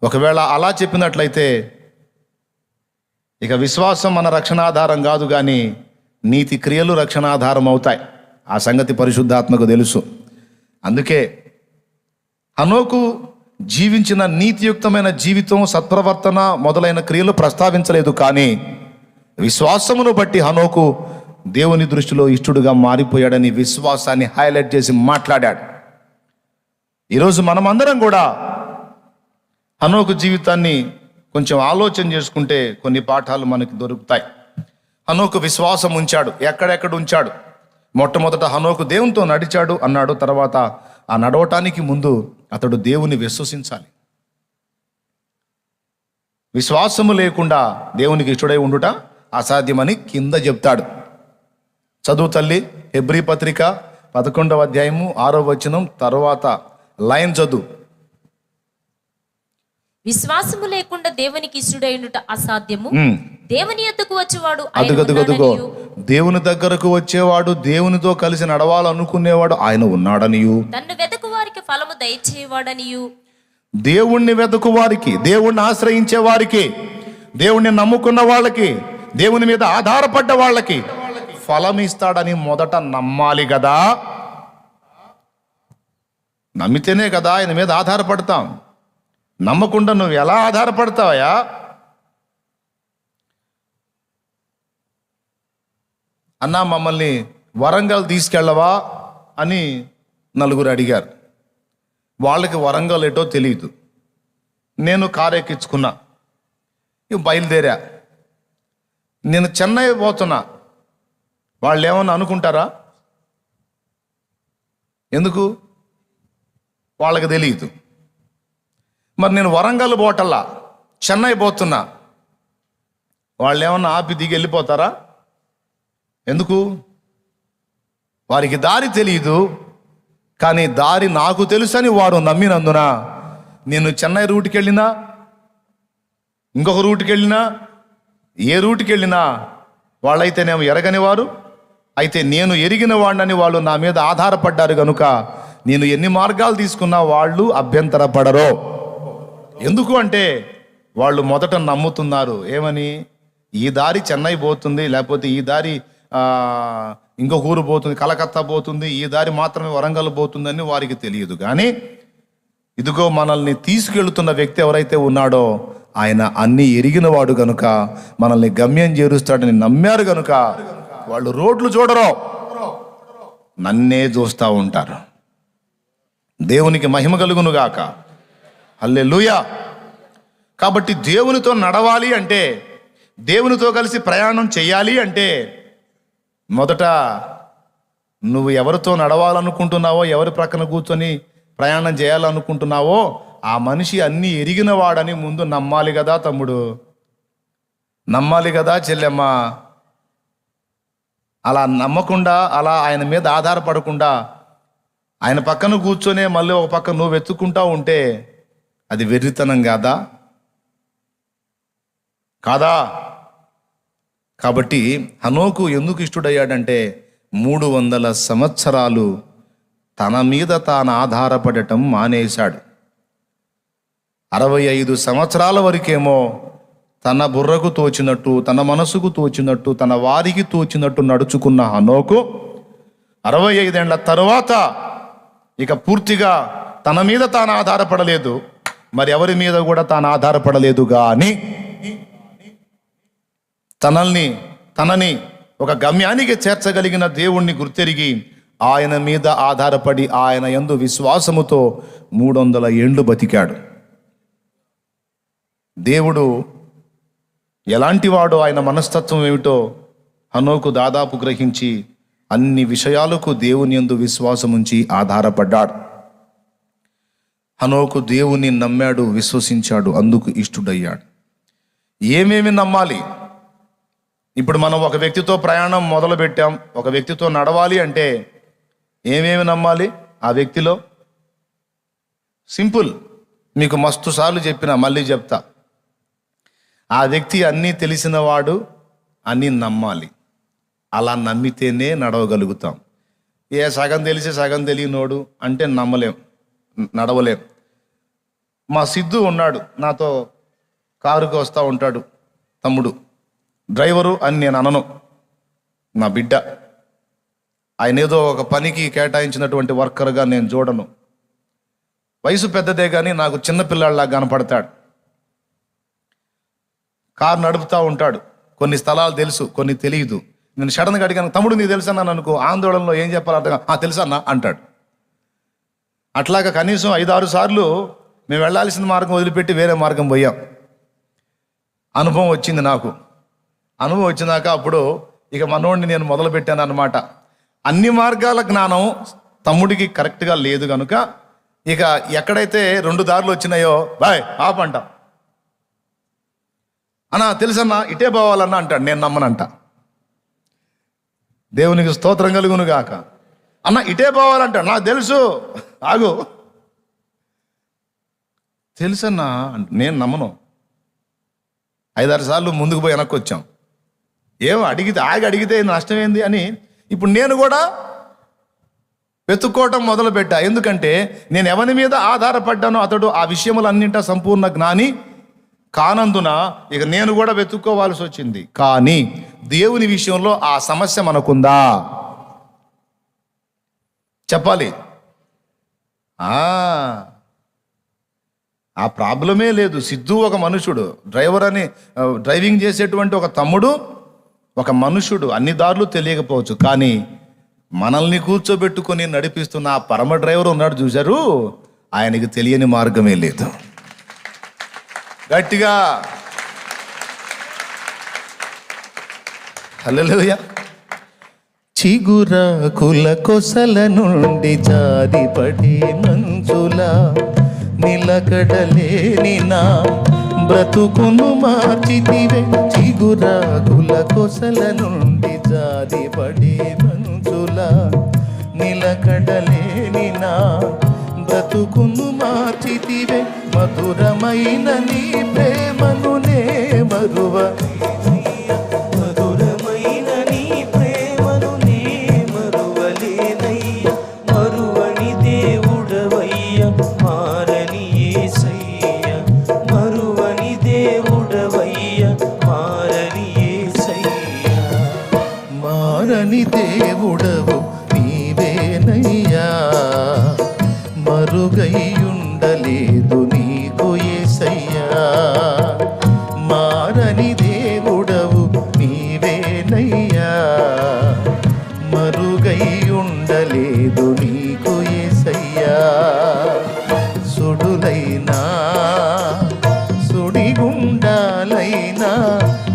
ఒకవేళ అలా చెప్పినట్లయితే ఇక విశ్వాసం మన రక్షణాధారం కాదు, కానీ నీతి క్రియలు రక్షణాధారం అవుతాయి. ఆ సంగతి పరిశుద్ధాత్మకు తెలుసు. అందుకే హనోకు జీవించిన నీతియుక్తమైన జీవితం, సత్ప్రవర్తన మొదలైన క్రియలు ప్రస్తావించలేదు, కానీ విశ్వాసమును బట్టి హనోకు దేవుని దృష్టిలో ఇష్టడుగా మారిపోయాడని విశ్వాసాన్ని హైలైట్ చేసి మాట్లాడాడు. ఈరోజు మనమందరం కూడా హనోకు జీవితాన్ని కొంచెం ఆలోచన చేసుకుంటే కొన్ని పాఠాలు మనకి దొరుకుతాయి. హనోకు విశ్వాసం ఉంచాడు. ఎక్కడెక్కడ ఉంచాడు? మొట్టమొదట హనోకు దేవునితో నడిచాడు అన్నాడు. తర్వాత ఆ నడవటానికి ముందు అతడు దేవుని విశ్వసించాలి. విశ్వాసము లేకుండా దేవునికి ఇష్టడై ఉండుట అసాధ్యమని కింద చెప్తాడు. చదువు తల్లి, హెబ్రీ పత్రిక 11వ అధ్యాయము 6వ వచనం తర్వాత లైన్ చదువు. విశ్వాసము లేకుండా దేవునికి ఇష్టడైనట అసాధ్యము. దేవుని యొద్దకు వచ్చేవాడు అదుగదుగదుగో, దేవుని దగ్గరకు వచ్చేవాడు, దేవునితో కలిసి నడవాలనుకునేవాడు ఆయన ఉన్నాడనియు, తన్ను వెదకు వారికి ఫలము దయచేవాడనియు. దేవుణ్ణి వెదకు వారికి, దేవుణ్ణి ఆశ్రయించే వారికి, దేవుణ్ణి నమ్ముకున్న వాళ్ళకి, దేవుని మీద ఆధారపడ్డ వాళ్ళకి ఫలం ఇస్తాడని మొదట నమ్మాలి కదా. నమ్మితేనే కదా ఆయన మీద ఆధారపడతాం. నమ్మకుండా నువ్వు ఎలా ఆధారపడతావయా? అన్నా మమ్మల్ని వరంగల్ తీసుకెళ్ళవా అని నలుగురు అడిగారు. వాళ్ళకి వరంగల్ ఏటో తెలియదు. నేను కారు ఎక్కించుకున్నా, బయలుదేరా. నేను చెన్నై పోతున్నా. వాళ్ళు ఏమన్నా అనుకుంటారా? ఎందుకు? వాళ్ళకి తెలియదు. మరి నేను వరంగల్ పోటల్లా చెన్నై పోతున్నా, వాళ్ళు ఏమన్నా ఆపి దిగి వెళ్ళిపోతారా? ఎందుకు? వారికి దారి తెలియదు, కానీ దారి నాకు తెలుసని వారు నమ్మినందున నేను చెన్నై రూట్కి వెళ్ళినా, ఇంకొక రూట్కి వెళ్ళినా, ఏ రూట్కి వెళ్ళినా వాళ్ళైతేనేమో ఎరగని వారు, అయితే నేను ఎరిగిన వాడినని వాళ్ళు నా మీద ఆధారపడ్డారు కనుక నేను ఎన్ని మార్గాలు తీసుకున్నా వాళ్ళు అభ్యంతరపడరు. ఎందుకు అంటే వాళ్ళు మొదట నమ్ముతున్నారు. ఏమని? ఈ దారి చెన్నై పోతుంది, లేకపోతే ఈ దారి ఇంకొక ఊరు పోతుంది, కలకత్తా పోతుంది, ఈ దారి మాత్రమే వరంగల్ పోతుందని వారికి తెలియదు. కానీ ఇదిగో మనల్ని తీసుకెళ్తున్న వ్యక్తి ఎవరైతే ఉన్నాడో ఆయన అన్నీ ఎరిగినవాడు గనుక మనల్ని గమ్యం చేరుస్తాడని నమ్మారు గనుక వాళ్ళు రోడ్లు చూడరు, నన్నే చూస్తూ ఉంటారు. దేవునికి మహిమ కలుగునుగాక. హల్లెలూయా. కాబట్టి దేవునితో నడవాలి అంటే, దేవునితో కలిసి ప్రయాణం చేయాలి అంటే మొదట నువ్వు ఎవరితో నడవాలనుకుంటున్నావో, ఎవరి ప్రక్కన కూర్చొని ప్రయాణం చేయాలనుకుంటున్నావో ఆ మనిషి అన్నీ ఎరిగినవాడని ముందు నమ్మాలి కదా తమ్ముడు, నమ్మాలి కదా చెల్లెమ్మ. అలా నమ్మకుండా, అలా ఆయన మీద ఆధారపడకుండా ఆయన పక్కన కూర్చొనే మళ్ళీ ఒక పక్క నువ్వు వెతుక్కుంటా ఉంటే అది వెర్రితనం కాదా? కాదా? కాబట్టి హనోకు ఎందుకు ఇష్టుడయ్యాడంటే 300 సంవత్సరాలు తన మీద తాను ఆధారపడటం మానేశాడు. 65 సంవత్సరాల వరకేమో తన బుర్రకు తోచినట్టు, తన మనసుకు తోచినట్టు, తన వారికి తోచినట్టు నడుచుకున్న హనోకు 65 ఏళ్ల తరువాత ఇక పూర్తిగా తన మీద తాను ఆధారపడలేదు, మరి ఎవరి మీద కూడా తాను ఆధారపడలేదు. కానీ తనని ఒక గమ్యానికి చేర్చగలిగిన దేవుణ్ణి గుర్తెరిగి ఆయన మీద ఆధారపడి ఆయన యందు విశ్వాసముతో 300 ఏండ్లు బతికాడు. దేవుడు ఎలాంటి వాడో, ఆయన మనస్తత్వం ఏమిటో హనోకు దాదాపు గ్రహించి అన్ని విషయాలకు దేవుని యందు విశ్వాసముంచి ఆధారపడ్డాడు. హనోకు దేవుని నమ్మాడు, విశ్వసించాడు, అందుకు ఇష్టుడయ్యాడు. ఏమేమి నమ్మాలి? ఇప్పుడు మనం ఒక వ్యక్తితో ప్రయాణం మొదలు పెట్టాం, ఒక వ్యక్తితో నడవాలి అంటే ఏమేమి నమ్మాలి ఆ వ్యక్తిలో? సింపుల్, మీకు మస్తు సార్లు చెప్పినా మళ్ళీ చెప్తా. ఆ వ్యక్తి అన్నీ తెలిసినవాడు, అన్నీ నమ్మాలి. అలా నమ్మితేనే నడవగలుగుతాం. సగం తెలిసి సగం తెలియనోడు అంటే నమ్మలేం, నడవలేం. మా సిద్ధు ఉన్నాడు, నాతో కారుకు వస్తూ ఉంటాడు, తమ్ముడు డ్రైవరు అని నేను అనను, నా బిడ్డ. ఆయన ఏదో ఒక పనికి కేటాయించినటువంటి వర్కర్గా నేను చూడను. వయసు పెద్దదే కానీ నాకు చిన్నపిల్లాడిలా కనపడతాడు. కారు నడుపుతూ ఉంటాడు, కొన్ని స్థలాలు తెలుసు, కొన్ని తెలియదు. నేను సడన్గా అడిగాను, తమ్ముడు నీకు తెలుసన్నాను అనుకో, ఆందోళనలో ఏం చెప్పాలి అర్థం తెలుసన్నా అంటాడు. అట్లాగా కనీసం 5-6 సార్లు మేము వెళ్ళాల్సిన మార్గం వదిలిపెట్టి వేరే మార్గం పోయాం. అనుభవం వచ్చింది నాకు. అనుభవం వచ్చినాక అప్పుడు ఇక మనోడిని నేను మొదలు పెట్టాను అన్నమాట. అన్ని మార్గాల జ్ఞానం తమ్ముడికి కరెక్ట్గా లేదు కనుక ఇక ఎక్కడైతే 2 దారులు వచ్చినాయో బాయ్ ఆపంట, అన్నా తెలుసన్నా ఇటే పోవాలన్నా అంటాడు, నేను నమ్మనంట. దేవునికి స్తోత్రం కలుగును గాక. అన్న ఇటే పోవాలంటాడు, నాకు తెలుసు, ఆగు, తెలుసన్నా నేను నమ్మను. 5-6 సార్లు ముందుకు పోయి వెనక్కి వచ్చాం. అడిగితే నష్టం ఏంది అని ఇప్పుడు నేను కూడా వెతుక్కోవటం మొదలు పెట్టా. ఎందుకంటే నేను ఎవరి మీద ఆధారపడ్డానో అతడు ఆ విషయములన్నింటా సంపూర్ణ జ్ఞాని కానందున ఇక నేను కూడా వెతుక్కోవాల్సి వచ్చింది. కానీ దేవుని విషయంలో ఆ సమస్య మనకుందా చెప్పాలి. ఆ ప్రాబ్లమే లేదు. సిద్ధు ఒక మనుషుడు, డ్రైవింగ్ చేసేటువంటి ఒక తమ్ముడు ఒక మనుషుడు. అన్ని దారులు తెలియకపోవచ్చు, కానీ మనల్ని కూర్చోబెట్టుకొని నడిపిస్తున్న ఆ పరమ డ్రైవర్ ఉన్నాడు చూశారు, ఆయనకి తెలియని మార్గమే లేదు. గట్టిగా హల్లెలూయా. చిగురాకుల కొసల నుండి జారిపడే మంచులా నిలకడలేని నా బ్రతుకును మార్చితివే. చిగురాకుల కొసల నుండి జారిపడే మంచులా నిలకడలేని నా బ్రతుకును మార్చితివే. మధురమైన నీ ప్రేమను నే మరువ, మధురమైన నీ ప్రేమను నే మరువలేనయ్య. మరువని దేవుడవయ్య మారని యేసయ్య, మరువని దేవుడవయ్య మారని యేసయ్య. మారని దేవుడ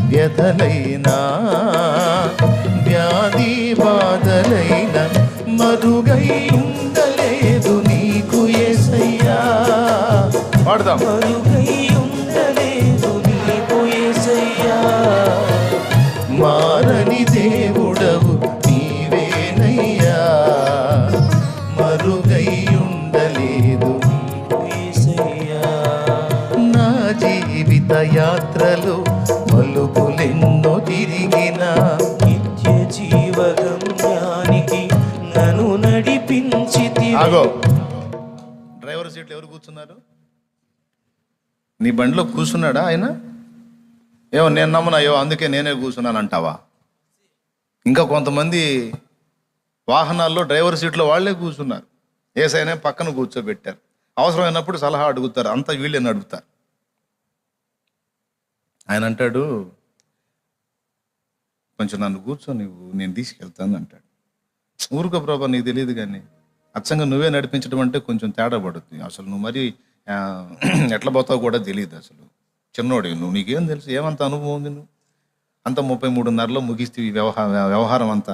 వ్యధలైనా వ్యాధి బాధలైన మరుగై ఉండలేదు నీకు యేసయ్యా. పాడదాం. మరుగై ఉండలేదు నీకు యేసయ్యా. మారని దేవుడవు నీవేనయ్యా. మరుగై ఉండలేదు నీకు యేసయ్యా. నా జీవిత యాత్రలో మలుపులెన్నో తిరిగిన నిత్య జీవగమ్యానికి నన్ను నడిపించితి. ఆగో, డ్రైవర్ సీట్లు ఎవరు కూర్చున్నారు? నీ బండిలో కూర్చున్నాడా ఆయన? ఏమో నేను నమ్మనయ్యో అందుకే నేనే కూర్చున్నాను అంటావా? ఇంకా కొంతమంది వాహనాల్లో డ్రైవర్ సీట్లో వాళ్ళే కూర్చున్నారు. ఏసైనా పక్కన కూర్చోబెట్టారు. అవసరమైనప్పుడు సలహా అడుగుతారు. అంతా వీళ్ళే నడుపుతారు. ఆయన అంటాడు, కొంచెం నన్ను కూర్చో, నేను తీసుకెళ్తాను అంటాడు. ఊరుకో ప్రభా, నీకు తెలియదు కానీ అచ్చంగా నువ్వే నడిపించడం అంటే కొంచెం తేడా పడుతుంది. అసలు నువ్వు మరి ఎట్లా పోతావు కూడా తెలియదు. అసలు చిన్నోడి నువ్వు, నీకేం తెలుసు? ఏమంత అనుభవం ఉంది నువ్వు? అంత 33.5లో ముగిస్తే ఈ వ్యవహారం అంతా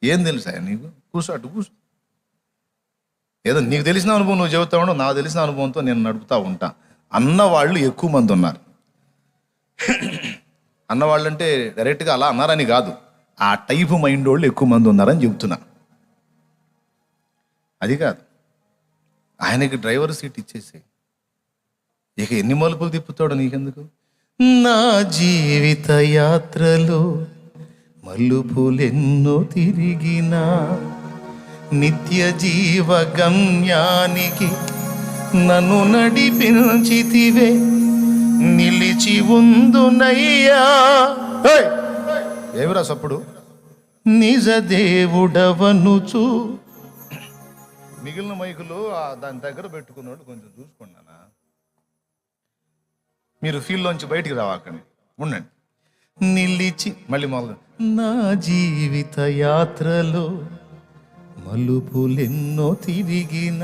ఏం తెలుసా నీకు? కూర్చో, అటు కూర్చో. ఏదో నీకు తెలిసిన అనుభవం నువ్వు చెబుతా ఉండవు, నాకు తెలిసిన అనుభవంతో నేను నడుపుతా ఉంటా అన్నవాళ్ళు ఎక్కువ మంది ఉన్నారు. అన్నవాళ్ళు అంటే డైరెక్ట్గా అలా అన్నారని కాదు, ఆ టైపు మైండ్ వాళ్ళు ఎక్కువ మంది ఉన్నారని చెబుతున్నా. అది కాదు, ఆయనకి డ్రైవర్ సీట్ ఇచ్చేసి ఇక ఎన్ని మలుపులు తిప్పుతాడో నీకెందుకు? నా జీవిత యాత్రలో మలుపులెన్నో తిరిగిన నిత్య జీవ గమ్యానికి నన్ను నడిపించితివే. నిలిచి ఉందునయ్యా. ఏమిరా సప్పుడు? నిజ దేవుడవనుచు. మిగిలిన మైకులు దాని దగ్గర పెట్టుకున్నాడు, కొంచెం చూసుకున్నానా? మీరు ఫీల్డ్లోంచి బయటికి రావాకండి, ఉండండి. నిలిచి మళ్ళీ మొదలు. నా జీవిత యాత్రలో మలుపులెన్నో తిరిగిన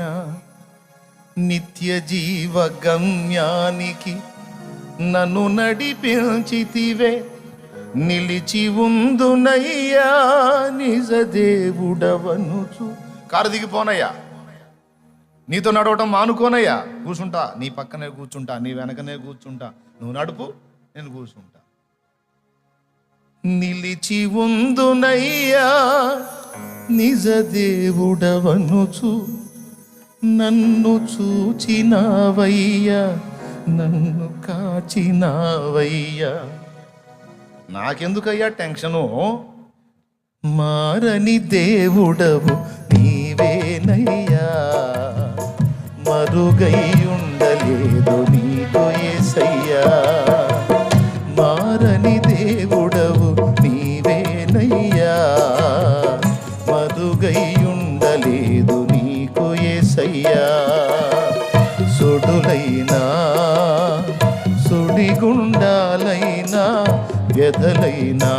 నిత్య జీవ గమ్యానికి నన్ను నడిపించితివే. నిలిచి ఉందునయ్యా. నిజ దేవుడవనుచు. కారు దిగిపోనయ్యా, నీతో నడవటం మానుకోనయ్యా. కూర్చుంటా, నీ పక్కనే కూర్చుంటా, నీ వెనకనే కూర్చుంటా. నువ్వు నడుపు, నేను కూర్చుంటా. నిలిచి ఉందునయ్యా. నిజ దేవుడవనుచు నన్ను చూచినావయ్యా. నన్ను కాచినావయ్యా. నాకెందుకయ్యా టెన్షను? మారని దేవుడవు నీవేనయ్యా. మరుగై ఉండలేదు నీకు యేసయ్యా. మారని దేవుడవు నీవేనయ్యా. మరుగై ఉండలేదు నీకు యేసయ్యా. సుడులైనా సుడిగుండాలైనా వ్యధలైనా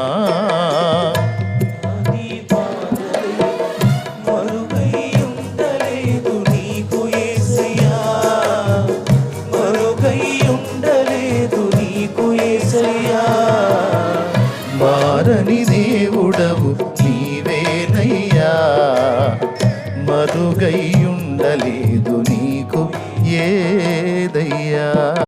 మారని దేవుడవు నీవేనయ్యా. మరుగై ఉండలేదు నీకు ఏదయ్యా.